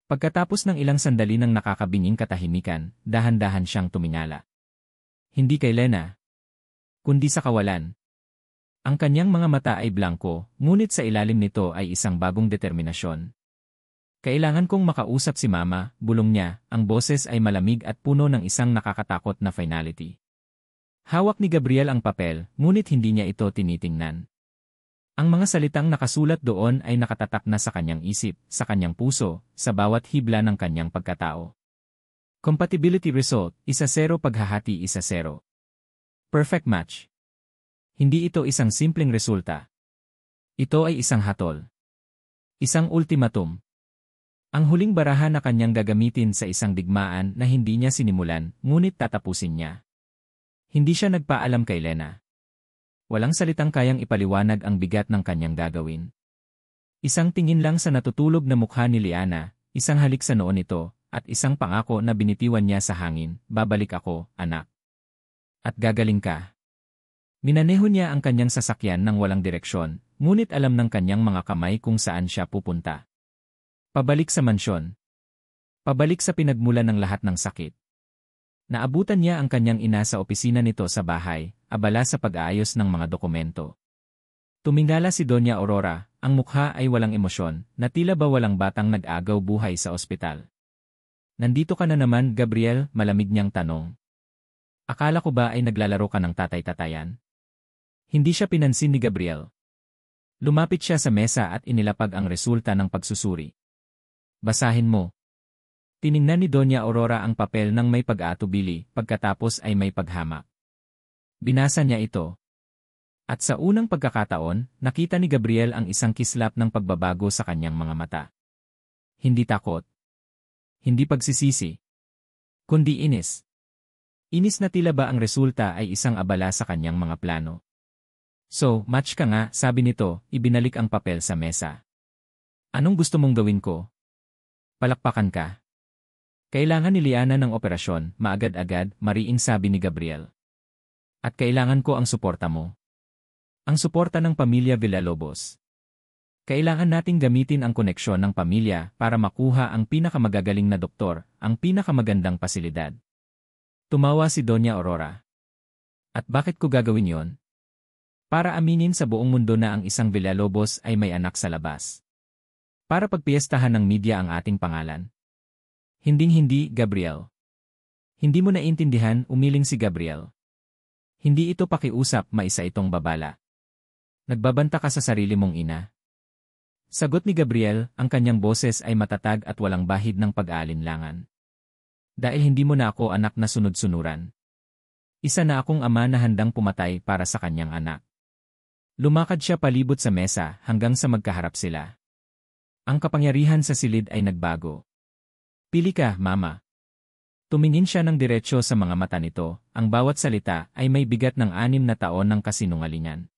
Pagkatapos ng ilang sandali ng nakakabinging katahimikan, dahan-dahan siyang tumingala. Hindi kay Lena, kundi sa kawalan. Ang kanyang mga mata ay blanko, ngunit sa ilalim nito ay isang bagong determinasyon. Kailangan kong makausap si Mama, bulong niya, ang boses ay malamig at puno ng isang nakakatakot na finality. Hawak ni Gabriel ang papel, ngunit hindi niya ito tinitingnan. Ang mga salitang nakasulat doon ay nakatatak na sa kanyang isip, sa kanyang puso, sa bawat hibla ng kanyang pagkatao. Compatibility result, 1-0 paghahati 1-0. Perfect match. Hindi ito isang simpleng resulta. Ito ay isang hatol. Isang ultimatum. Ang huling baraha na kanyang gagamitin sa isang digmaan na hindi niya sinimulan, ngunit tatapusin niya. Hindi siya nagpaalam kay Lena. Walang salitang kayang ipaliwanag ang bigat ng kanyang gagawin. Isang tingin lang sa natutulog na mukha ni Liana, isang halik sa noo nito, at isang pangako na binitiwan niya sa hangin, babalik ako, anak. At gagaling ka. Minaneho niya ang kanyang sasakyan ng walang direksyon, ngunit alam ng kanyang mga kamay kung saan siya pupunta. Pabalik sa mansyon. Pabalik sa pinagmulan ng lahat ng sakit. Naabutan niya ang kanyang ina sa opisina nito sa bahay, abala sa pag-aayos ng mga dokumento. Tumingala si Doña Aurora, ang mukha ay walang emosyon, na tila ba walang batang nag-agaw buhay sa ospital. Nandito ka na naman, Gabriel, malamig niyang tanong. Akala ko ba ay naglalaro ka ng tatay-tatayan? Hindi siya pinansin ni Gabriel. Lumapit siya sa mesa at inilapag ang resulta ng pagsusuri. Basahin mo. Tiningnan ni Doña Aurora ang papel ng may pag-aatubili, pagkatapos ay may paghamak. Binasa niya ito. At sa unang pagkakataon, nakita ni Gabriel ang isang kislap ng pagbabago sa kanyang mga mata. Hindi takot. Hindi pagsisisi. Kundi inis. Inis na tila ba ang resulta ay isang abala sa kanyang mga plano. So, match ka nga, sabi nito, ibinalik ang papel sa mesa. Anong gusto mong gawin ko? Palakpakan ka. Kailangan ni Liana ng operasyon, maagad-agad, mariing sabi ni Gabriel. At kailangan ko ang suporta mo. Ang suporta ng pamilya Villalobos. Kailangan nating gamitin ang koneksyon ng pamilya para makuha ang pinakamagagaling na doktor, ang pinakamagandang pasilidad. Tumawa si Doña Aurora. At bakit ko gagawin yon? Para aminin sa buong mundo na ang isang Villalobos ay may anak sa labas. Para pagpiestahan ng media ang ating pangalan. Hinding-hindi, Gabriel. Hindi mo naintindihan, umiling si Gabriel. Hindi ito pakiusap, maisa itong babala. Nagbabanta ka sa sarili mong ina. Sagot ni Gabriel, ang kanyang boses ay matatag at walang bahid ng pag-aalinlangan. Dahil hindi mo na ako anak na sunod-sunuran. Isa na akong ama na handang pumatay para sa kanyang anak. Lumakad siya palibot sa mesa hanggang sa magkaharap sila. Ang kapangyarihan sa silid ay nagbago. Pili ka, mama. Tumingin siya ng diretsyo sa mga mata nito, ang bawat salita ay may bigat ng 6 na taon ng kasinungalingan.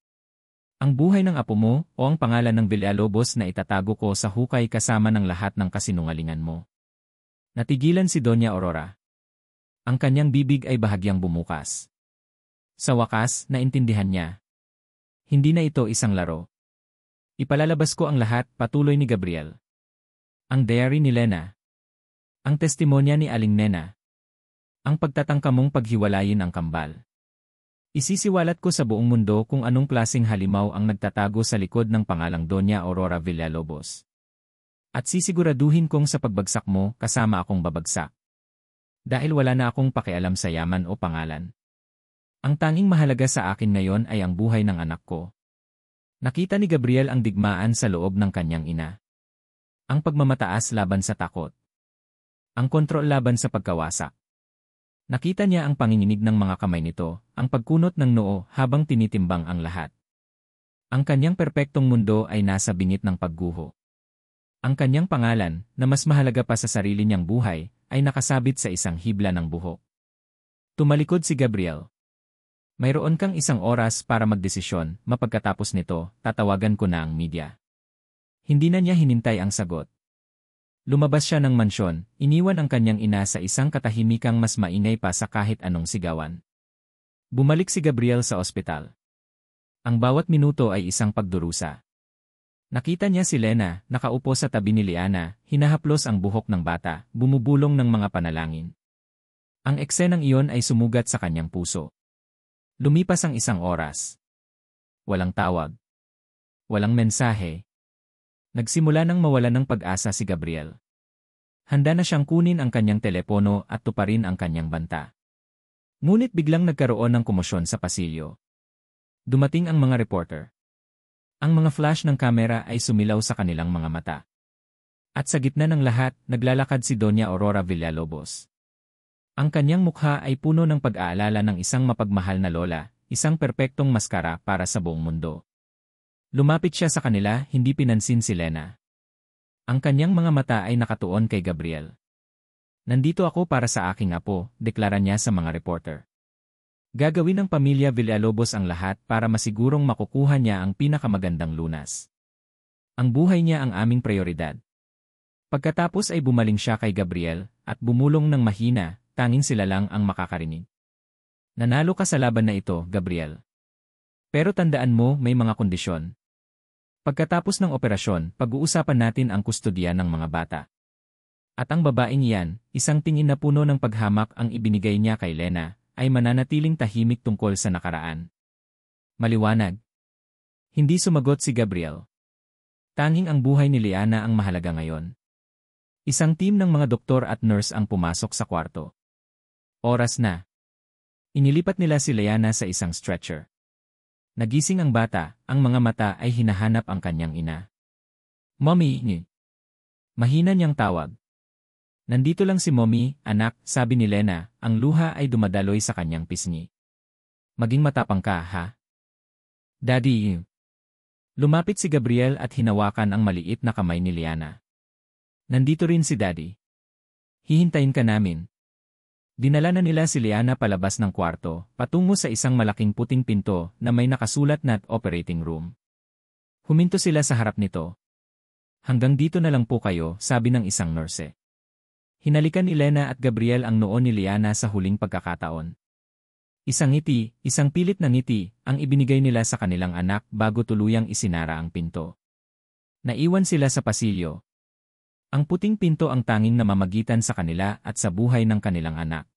Ang buhay ng apo mo o ang pangalan ng Villalobos na itatago ko sa hukay kasama ng lahat ng kasinungalingan mo. Natigilan si Doña Aurora. Ang kanyang bibig ay bahagyang bumukas. Sa wakas, naintindihan niya. Hindi na ito isang laro. Ipalalabas ko ang lahat, patuloy ni Gabriel. Ang diary ni Lena. Ang testimonya ni Aling Nena. Ang pagtatangka mong paghiwalayin ang kambal. Isisiwalat ko sa buong mundo kung anong klaseng halimaw ang nagtatago sa likod ng pangalang Doña Aurora Villalobos. At sisiguraduhin kong sa pagbagsak mo, kasama akong babagsak. Dahil wala na akong pakialam sa yaman o pangalan. Ang tanging mahalaga sa akin ngayon ay ang buhay ng anak ko. Nakita ni Gabriel ang digmaan sa loob ng kanyang ina. Ang pagmamataas laban sa takot. Ang kontrol laban sa pagkawasak. Nakita niya ang panginginig ng mga kamay nito, ang pagkunot ng noo habang tinitimbang ang lahat. Ang kanyang perpektong mundo ay nasa bingit ng pagguho. Ang kanyang pangalan, na mas mahalaga pa sa sarili niyang buhay, ay nakasabit sa isang hibla ng buhok. Tumalikod si Gabriel. Mayroon kang 1 oras para magdesisyon, mapagkatapos nito, tatawagan ko na ang media. Hindi na niya hinintay ang sagot. Lumabas siya ng mansyon, iniwan ang kanyang ina sa isang katahimikang mas maingay pa sa kahit anong sigawan. Bumalik si Gabriel sa ospital. Ang bawat minuto ay isang pagdurusa. Nakita niya si Lena, nakaupo sa tabi ni Liana, hinahaplos ang buhok ng bata, bumubulong ng mga panalangin. Ang eksenang iyon ay sumugat sa kanyang puso. Lumipas ang 1 oras. Walang tawag. Walang mensahe. Nagsimula nang mawala ng pag-asa si Gabriel. Handa na siyang kunin ang kanyang telepono at tuparin ang kanyang banta. Ngunit biglang nagkaroon ng komosyon sa pasilyo. Dumating ang mga reporter. Ang mga flash ng kamera ay sumilaw sa kanilang mga mata. At sa gitna ng lahat, naglalakad si Doña Aurora Villalobos. Ang kanyang mukha ay puno ng pag-aalala ng isang mapagmahal na lola, isang perpektong maskara para sa buong mundo. Lumapit siya sa kanila, hindi pinansin si Lena. Ang kanyang mga mata ay nakatuon kay Gabriel. Nandito ako para sa aking apo, deklara niya sa mga reporter. Gagawin ng pamilya Villalobos ang lahat para masigurong makukuha niya ang pinakamagandang lunas. Ang buhay niya ang aming prioridad. Pagkatapos ay bumaling siya kay Gabriel at bumulong ng mahina, tanging sila lang ang makakarinig. Nanalo ka sa laban na ito, Gabriel. Pero tandaan mo, may mga kondisyon. Pagkatapos ng operasyon, pag-uusapan natin ang kustodiya ng mga bata. At ang babaeng iyan, isang tingin na puno ng paghamak ang ibinigay niya kay Lena, ay mananatiling tahimik tungkol sa nakaraan. Maliwanag. Hindi sumagot si Gabriel. Tanging ang buhay ni Liana ang mahalaga ngayon. Isang team ng mga doktor at nurse ang pumasok sa kwarto. Oras na. Inilipat nila si Liana sa isang stretcher. Nagising ang bata, ang mga mata ay hinahanap ang kanyang ina. Mommy, ni. Mahina niyang tawag. Nandito lang si Mommy, anak, sabi ni Lena, ang luha ay dumadaloy sa kanyang pisngi. Maging matapang ka, ha? Daddy. Lumapit si Gabriel at hinawakan ang maliit na kamay ni Liana. Nandito rin si Daddy. Hihintayin ka namin. Dinala na nila si Liana palabas ng kwarto, patungo sa isang malaking puting pinto na may nakasulat na operating room. Huminto sila sa harap nito. Hanggang dito na lang po kayo, sabi ng isang nurse. Hinalikan ni Lena at Gabriel ang noo ni Liana sa huling pagkakataon. Isang ngiti, isang pilit na ngiti, ang ibinigay nila sa kanilang anak bago tuluyang isinara ang pinto. Naiwan sila sa pasilyo. Ang puting pinto ang tanging namamagitan sa kanila at sa buhay ng kanilang anak.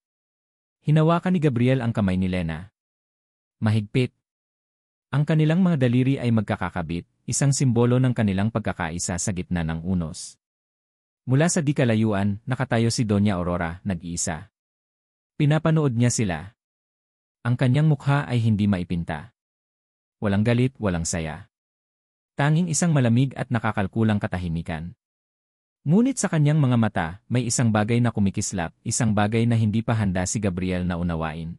Hinawakan ni Gabriel ang kamay ni Lena. Mahigpit. Ang kanilang mga daliri ay magkakakabit, isang simbolo ng kanilang pagkakaisa sa gitna ng unos. Mula sa di kalayuan, nakatayo si Doña Aurora, nag-iisa. Pinapanood niya sila. Ang kanyang mukha ay hindi maipinta. Walang galit, walang saya. Tanging isang malamig at nakakalkulang katahimikan. Ngunit sa kanyang mga mata, may isang bagay na kumikislap, isang bagay na hindi pa handa si Gabriel na unawain.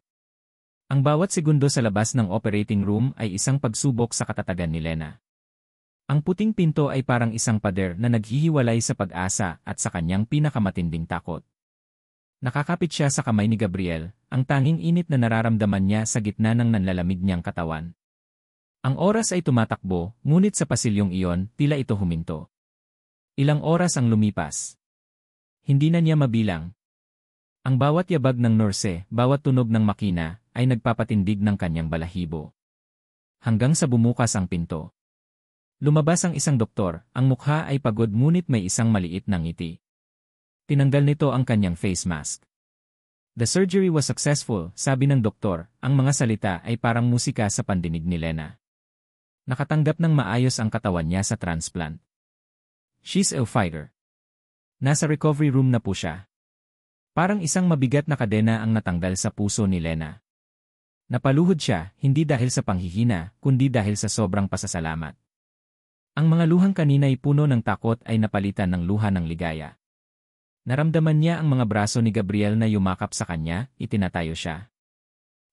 Ang bawat segundo sa labas ng operating room ay isang pagsubok sa katatagan ni Lena. Ang puting pinto ay parang isang pader na naghihiwalay sa pag-asa at sa kanyang pinakamatinding takot. Nakakapit siya sa kamay ni Gabriel, ang tanging init na nararamdaman niya sa gitna ng nanlalamig niyang katawan. Ang oras ay tumatakbo, ngunit sa pasilyong iyon, tila ito huminto. Ilang oras ang lumipas. Hindi na niya mabilang. Ang bawat yabag ng nurse, bawat tunog ng makina, ay nagpapatindig ng kanyang balahibo. Hanggang sa bumukas ang pinto. Lumabas ang isang doktor, ang mukha ay pagod ngunit may isang maliit na ngiti. Tinanggal nito ang kanyang face mask. The surgery was successful, sabi ng doktor, ang mga salita ay parang musika sa pandinig ni Lena. Nakatanggap ng maayos ang katawan niya sa transplant. She's a fighter. Nasa recovery room na po siya. Parang isang mabigat na kadena ang natanggal sa puso ni Lena. Napaluhod siya, hindi dahil sa panghihina, kundi dahil sa sobrang pasasalamat. Ang mga luhang kanina'y puno ng takot ay napalitan ng luha ng ligaya. Naramdaman niya ang mga braso ni Gabriel na yumakap sa kanya, itinatayo siya.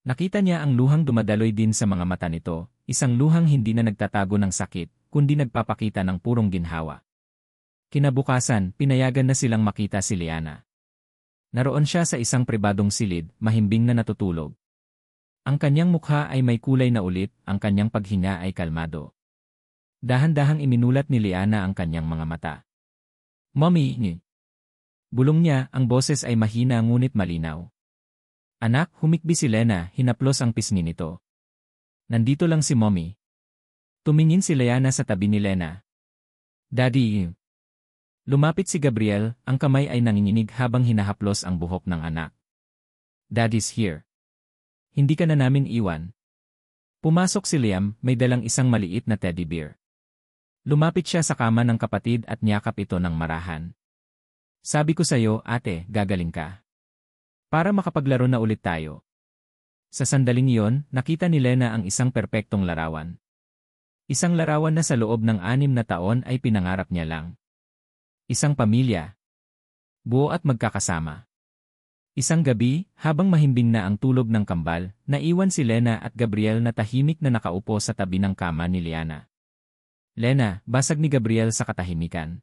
Nakita niya ang luhang dumadaloy din sa mga mata nito, isang luhang hindi na nagtatago ng sakit, kundi nagpapakita ng purong ginhawa. Kinabukasan, pinayagan na silang makita si Liana. Naroon siya sa isang pribadong silid, mahimbing na natutulog. Ang kanyang mukha ay may kulay na ulit, ang kanyang paghinga ay kalmado. Dahan-dahang iminulat ni Liana ang kanyang mga mata. "Mommy!" Bulong niya, ang boses ay mahina ngunit malinaw. "Anak," humikbi si Lena, hinaplos ang pisngi nito. "Nandito lang si Mommy." Tumingin si Liana sa tabi ni Lena. "Daddy." Lumapit si Gabriel, ang kamay ay nanginginig habang hinahaplos ang buhok ng anak. "Daddy's here. Hindi ka na namin iwan." Pumasok si Liam, may dalang isang maliit na teddy bear. Lumapit siya sa kama ng kapatid at niyakap ito ng marahan. "Sabi ko sa'yo, ate, gagaling ka. Para makapaglaro na ulit tayo." Sa sandaling iyon, nakita ni Lena ang isang perpektong larawan. Isang larawan na sa loob ng 6 na taon ay pinangarap niya lang. Isang pamilya. Buo at magkakasama. Isang gabi, habang mahimbing na ang tulog ng kambal, naiwan si Lena at Gabriel na tahimik na nakaupo sa tabi ng kama ni Liana. "Lena," basag ni Gabriel sa katahimikan.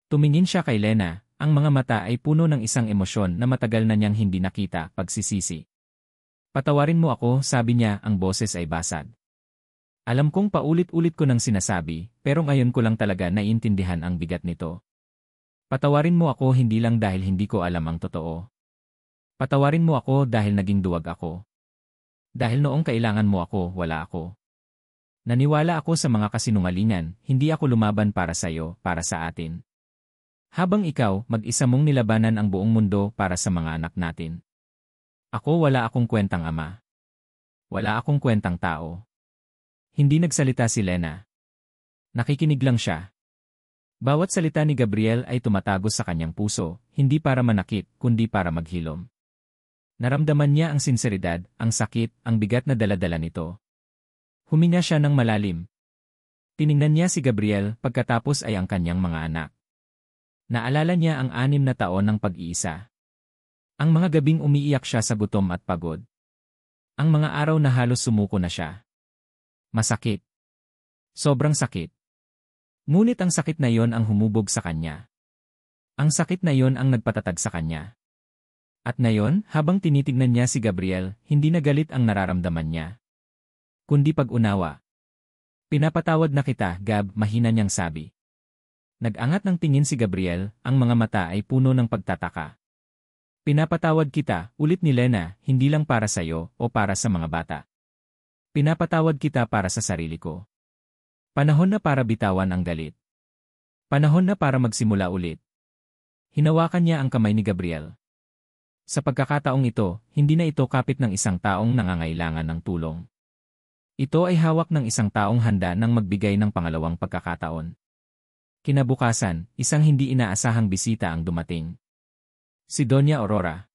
Tumingin siya kay Lena, ang mga mata ay puno ng isang emosyon na matagal na niyang hindi nakita, pagsisisi. "Patawarin mo ako," sabi niya, ang boses ay basag. "Alam kong paulit-ulit ko nang sinasabi, pero ngayon ko lang talaga naiintindihan ang bigat nito. Patawarin mo ako hindi lang dahil hindi ko alam ang totoo. Patawarin mo ako dahil naging duwag ako. Dahil noong kailangan mo ako, wala ako. Naniwala ako sa mga kasinungalingan, hindi ako lumaban para sa'yo, para sa atin. Habang ikaw, mag-isa mong nilabanan ang buong mundo para sa mga anak natin. Ako wala akong kwentang ama. Wala akong kwentang tao." Hindi nagsalita si Lena. Nakikinig lang siya. Bawat salita ni Gabriel ay tumatagos sa kanyang puso, hindi para manakit, kundi para maghilom. Naramdaman niya ang sinseridad, ang sakit, ang bigat na daladala nito. Huminga siya ng malalim. Tiningnan niya si Gabriel, pagkatapos ay ang kanyang mga anak. Naalala niya ang 6 na taon ng pag-iisa. Ang mga gabing umiiyak siya sa gutom at pagod. Ang mga araw na halos sumuko na siya. Masakit. Sobrang sakit. Ngunit ang sakit na yon ang humubog sa kanya. Ang sakit na yon ang nagpatatag sa kanya. At ngayon, habang tinitignan niya si Gabriel, hindi na galit ang nararamdaman niya, kundi pag-unawa. "Pinapatawad na kita, Gab," mahina niyang sabi. Nag-angat ng tingin si Gabriel, ang mga mata ay puno ng pagtataka. "Pinapatawad kita," ulit ni Lena, "hindi lang para sa'yo o para sa mga bata. Pinapatawad kita para sa sarili ko. Panahon na para bitawan ang galit. Panahon na para magsimula ulit." Hinawakan niya ang kamay ni Gabriel. Sa pagkakataong ito, hindi na ito kapit ng isang taong nangangailangan ng tulong. Ito ay hawak ng isang taong handa nang magbigay ng pangalawang pagkakataon. Kinabukasan, isang hindi inaasahang bisita ang dumating. Si Doña Aurora.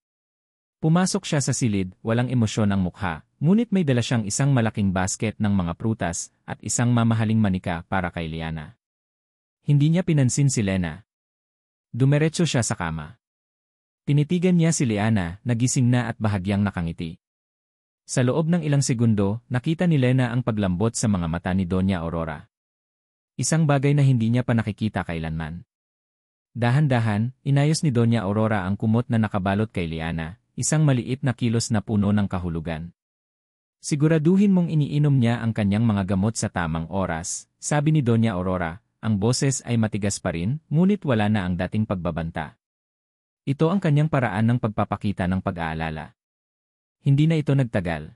Pumasok siya sa silid, walang emosyon ang mukha, Ngunit may dala siyang isang malaking basket ng mga prutas at isang mamahaling manika para kay Liana. Hindi niya pinansin si Lena. Dumiretso siya sa kama. Tinitigan niya si Liana, nagising na at bahagyang nakangiti. Sa loob ng ilang segundo, nakita ni Lena ang paglambot sa mga mata ni Doña Aurora. Isang bagay na hindi niya pa nakikita kailanman. Dahan-dahan, inayos ni Doña Aurora ang kumot na nakabalot kay Liana, isang maliit na kilos na puno ng kahulugan. Siguraduhin mong iniinom niya ang kanyang mga gamot sa tamang oras, sabi ni Doña Aurora, ang boses ay matigas pa rin, ngunit wala na ang dating pagbabanta. Ito ang kanyang paraan ng pagpapakita ng pag-aalala. Hindi na ito nagtagal.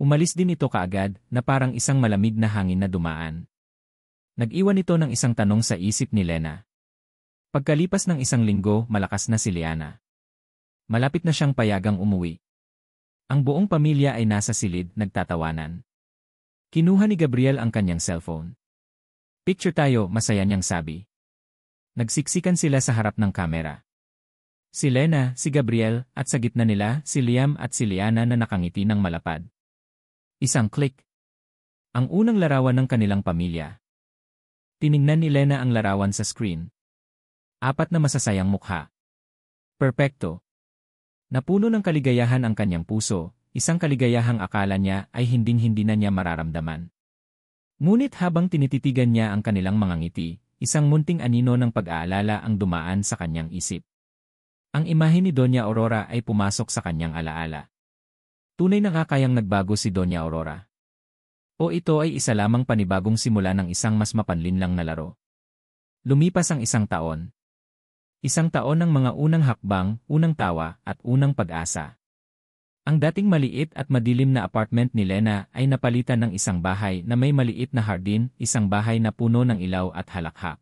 Umalis din ito kaagad, na parang isang malamig na hangin na dumaan. Nag-iwan ito ng isang tanong sa isip ni Lena. Pagkalipas ng isang linggo, malakas na si Liana. Malapit na siyang payagang umuwi. Ang buong pamilya ay nasa silid, nagtatawanan. Kinuha ni Gabriel ang kanyang cellphone. Picture tayo, masaya niyang sabi. Nagsiksikan sila sa harap ng kamera. Si Lena, si Gabriel, at sa gitna nila, si Liam at si Liana na nakangiti ng malapad. Isang click. Ang unang larawan ng kanilang pamilya. Tiningnan ni Lena ang larawan sa screen. 4 na masasayang mukha. Perpekto. Napuno ng kaligayahan ang kanyang puso, isang kaligayahang akala niya ay hinding-hindi na niya mararamdaman. Ngunit habang tinititigan niya ang kanilang mga ngiti, isang munting anino ng pag-aalala ang dumaan sa kanyang isip. Ang imahe ni Doña Aurora ay pumasok sa kanyang alaala. Tunay na kayang nagbago si Doña Aurora. O ito ay isa lamang panibagong simula ng isang mas mapanlinlang na laro. Lumipas ang 1 taon. 1 taon ng mga unang hakbang, unang tawa, at unang pag-asa. Ang dating maliit at madilim na apartment ni Lena ay napalitan ng isang bahay na may maliit na hardin, isang bahay na puno ng ilaw at halakhak.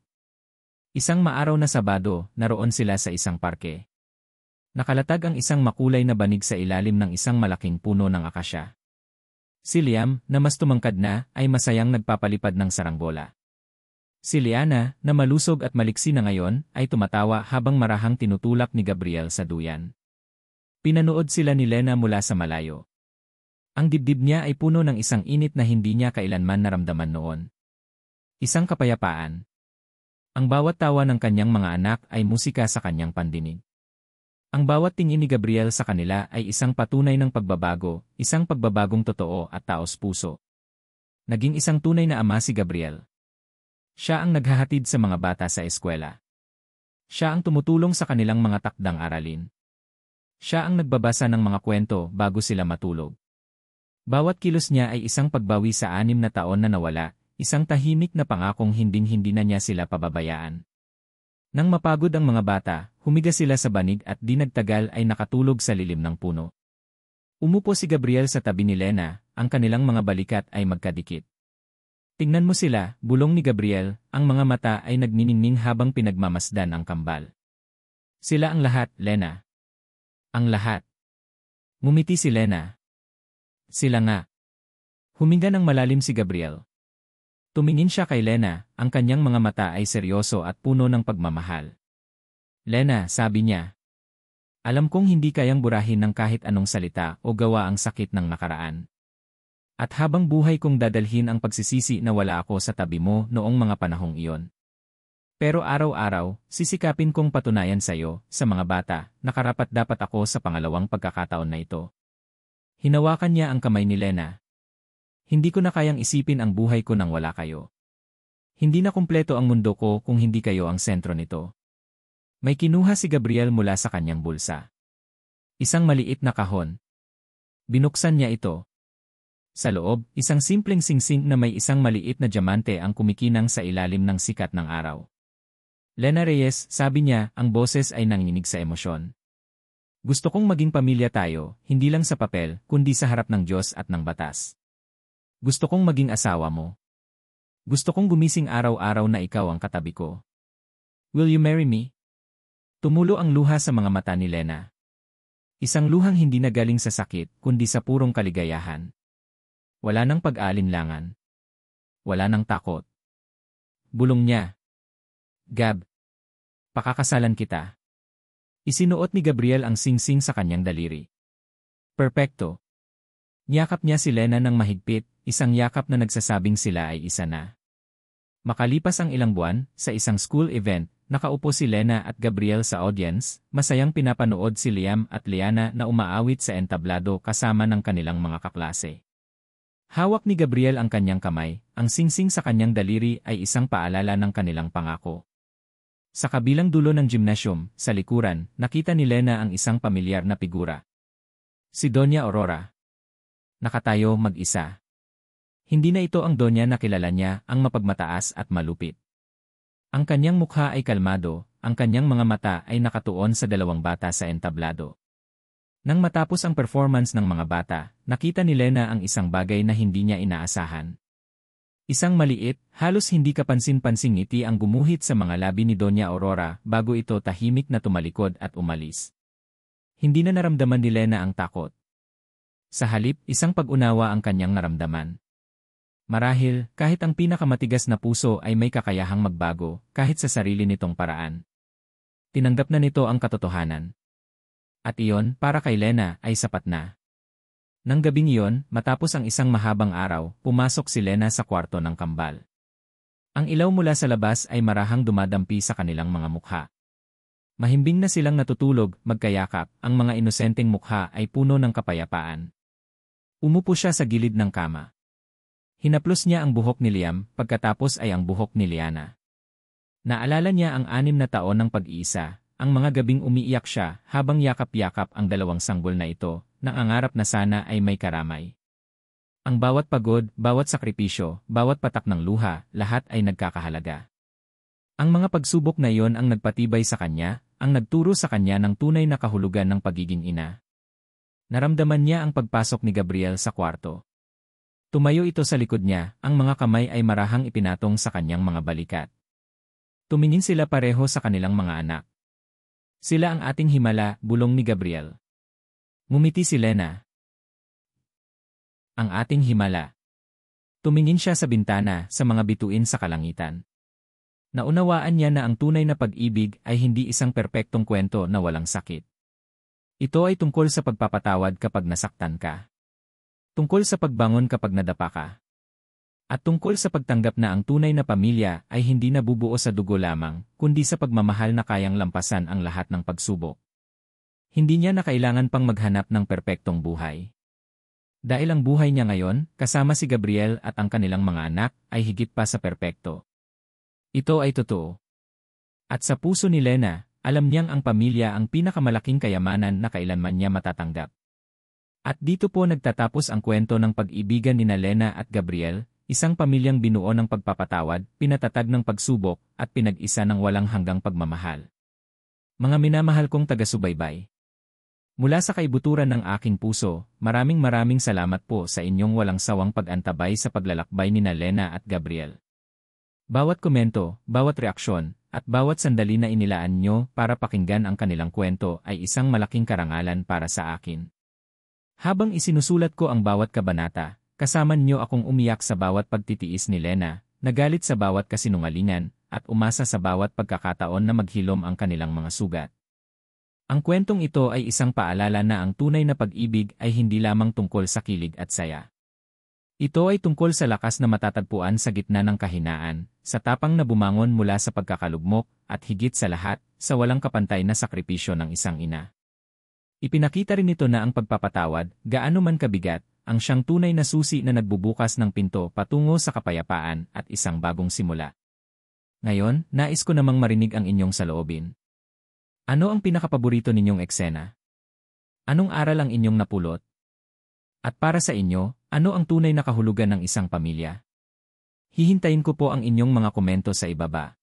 Isang maaraw na Sabado, naroon sila sa isang parke. Nakalatag ang isang makulay na banig sa ilalim ng isang malaking puno ng akasya. Si Liam, na mas tumangkad na, ay masayang nagpapalipad ng saranggola. Si Liana, na malusog at maliksi na ngayon, ay tumatawa habang marahang tinutulak ni Gabriel sa duyan. Pinanood sila ni Lena mula sa malayo. Ang dibdib niya ay puno ng isang init na hindi niya kailanman naramdaman noon. Isang kapayapaan. Ang bawat tawa ng kanyang mga anak ay musika sa kanyang pandinig. Ang bawat tingin ni Gabriel sa kanila ay isang patunay ng pagbabago, isang pagbabagong totoo at taos-puso. Naging isang tunay na ama si Gabriel. Siya ang naghahatid sa mga bata sa eskwela. Siya ang tumutulong sa kanilang mga takdang aralin. Siya ang nagbabasa ng mga kwento bago sila matulog. Bawat kilos niya ay isang pagbawi sa 6 na taon na nawala, isang tahimik na pangakong hinding-hindi na niya sila pababayaan. Nang mapagod ang mga bata, humiga sila sa banig at di nagtagal ay nakatulog sa lilim ng puno. Umupo si Gabriel sa tabi ni Lena, ang kanilang mga balikat ay magkadikit. Tingnan mo sila, bulong ni Gabriel, ang mga mata ay nagniningning habang pinagmamasdan ang kambal. Sila ang lahat, Lena. Ang lahat. Ngumiti si Lena. Sila nga. Huminga ng malalim si Gabriel. Tumingin siya kay Lena, ang kanyang mga mata ay seryoso at puno ng pagmamahal. Lena, sabi niya. Alam kong hindi kayang burahin ng kahit anong salita o gawa ang sakit ng nakaraan. At habang buhay kong dadalhin ang pagsisisi na wala ako sa tabi mo noong mga panahong iyon. Pero araw-araw, sisikapin kong patunayan sa iyo, sa mga bata, na karapat-dapat ako sa pangalawang pagkakataon na ito. Hinawakan niya ang kamay ni Lena. Hindi ko na kayang isipin ang buhay ko nang wala kayo. Hindi na kumpleto ang mundo ko kung hindi kayo ang sentro nito. May kinuha si Gabriel mula sa kanyang bulsa. Isang maliit na kahon. Binuksan niya ito. Sa loob, isang simpleng singsing na may isang maliit na diamante ang kumikinang sa ilalim ng sikat ng araw. Lena Reyes, sabi niya, ang boses ay nanginginig sa emosyon. Gusto kong maging pamilya tayo, hindi lang sa papel, kundi sa harap ng Diyos at ng batas. Gusto kong maging asawa mo. Gusto kong gumising araw-araw na ikaw ang katabi ko. Will you marry me? Tumulo ang luha sa mga mata ni Lena. Isang luhang hindi na galing sa sakit, kundi sa purong kaligayahan. Wala nang pag-aalinlangan. Wala nang takot. Bulong niya. Gab. Pakakasalan kita. Isinuot ni Gabriel ang singsing sa kanyang daliri. Perpekto. Niyakap niya si Lena ng mahigpit, isang yakap na nagsasabing sila ay isa na. Makalipas ang ilang buwan, sa isang school event, nakaupo si Lena at Gabriel sa audience, masayang pinapanood si Liam at Liana na umaawit sa entablado kasama ng kanilang mga kaklase. Hawak ni Gabriel ang kanyang kamay, ang singsing sa kanyang daliri ay isang paalala ng kanilang pangako. Sa kabilang dulo ng gymnasium, sa likuran, nakita ni Lena ang isang pamilyar na figura. Si Doña Aurora. Nakatayo mag-isa. Hindi na ito ang Donya na kilala niya, ang mapagmataas at malupit. Ang kanyang mukha ay kalmado, ang kanyang mga mata ay nakatuon sa dalawang bata sa entablado. Nang matapos ang performance ng mga bata, nakita ni Lena ang isang bagay na hindi niya inaasahan. Isang maliit, halos hindi kapansin-pansing ngiti ang gumuhit sa mga labi ni Doña Aurora bago ito tahimik na tumalikod at umalis. Hindi na naramdaman ni Lena ang takot. Sa halip, isang pag-unawa ang kanyang naramdaman. Marahil, kahit ang pinakamatigas na puso ay may kakayahang magbago, kahit sa sarili nitong paraan. Tinanggap na nito ang katotohanan. At iyon, para kay Lena, ay sapat na. Nang gabing iyon, matapos ang isang mahabang araw, pumasok si Lena sa kwarto ng kambal. Ang ilaw mula sa labas ay marahang dumadampi sa kanilang mga mukha. Mahimbing na silang natutulog, magkayakap, ang mga inosenteng mukha ay puno ng kapayapaan. Umupo siya sa gilid ng kama. Hinaplos niya ang buhok ni Liam, pagkatapos ay ang buhok ni Liana. Naalala niya ang 6 na taon ng pag-iisa, ang mga gabing umiiyak siya habang yakap-yakap ang dalawang sanggol na ito, nangangarap na sana ay may karamay. Ang bawat pagod, bawat sakripisyo, bawat patak ng luha, lahat ay nagkakahalaga. Ang mga pagsubok na iyon ang nagpatibay sa kanya, ang nagturo sa kanya ng tunay na kahulugan ng pagiging ina. Naramdaman niya ang pagpasok ni Gabriel sa kwarto. Tumayo ito sa likod niya, ang mga kamay ay marahang ipinatong sa kanyang mga balikat. Tumingin sila pareho sa kanilang mga anak. Sila ang ating himala, bulong ni Gabriel. Ngumiti si Lena. Ang ating himala. Tumingin siya sa bintana, sa mga bituin sa kalangitan. Naunawaan niya na ang tunay na pag-ibig ay hindi isang perpektong kwento na walang sakit. Ito ay tungkol sa pagpapatawad kapag nasaktan ka. Tungkol sa pagbangon kapag nadapa ka. At tungkol sa pagtanggap na ang tunay na pamilya ay hindi nabubuo sa dugo lamang, kundi sa pagmamahal na kayang lampasan ang lahat ng pagsubok. Hindi niya na kailangan pang maghanap ng perpektong buhay. Dahil ang buhay niya ngayon, kasama si Gabriel at ang kanilang mga anak, ay higit pa sa perpekto. Ito ay totoo. At sa puso ni Lena, alam niyang ang pamilya ang pinakamalaking kayamanan na kailanman niya matatanggap. At dito po nagtatapos ang kwento ng pag-ibigan ni Lena at Gabriel, isang pamilyang binuo ng pagpapatawad, pinatatag ng pagsubok, at pinag-isa ng walang hanggang pagmamahal. Mga minamahal kong taga-subaybay. Mula sa kaibuturan ng aking puso, maraming salamat po sa inyong walang sawang pag-antabay sa paglalakbay ni Lena at Gabriel. Bawat komento, bawat reaksyon, at bawat sandali na inilaan nyo para pakinggan ang kanilang kwento ay isang malaking karangalan para sa akin. Habang isinusulat ko ang bawat kabanata, kasama niyo akong umiyak sa bawat pagtitiis ni Lena, nagalit sa bawat kasinungalingan, at umasa sa bawat pagkakataon na maghilom ang kanilang mga sugat. Ang kwentong ito ay isang paalala na ang tunay na pag-ibig ay hindi lamang tungkol sa kilig at saya. Ito ay tungkol sa lakas na matatagpuan sa gitna ng kahinaan, sa tapang na bumangon mula sa pagkakalugmok, at higit sa lahat, sa walang kapantay na sakripisyo ng isang ina. Ipinakita rin ito na ang pagpapatawad, gaano man kabigat, ang siyang tunay na susi na nagbubukas ng pinto patungo sa kapayapaan at isang bagong simula. Ngayon, nais ko namang marinig ang inyong saloobin. Ano ang pinakapaborito ninyong eksena? Anong aral ang inyong napulot? At para sa inyo, ano ang tunay na kahulugan ng isang pamilya? Hihintayin ko po ang inyong mga komento sa ibaba.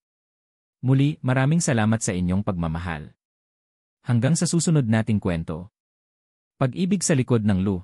Muli, maraming salamat sa inyong pagmamahal. Hanggang sa susunod nating kwento. Pag-ibig sa likod ng Lu.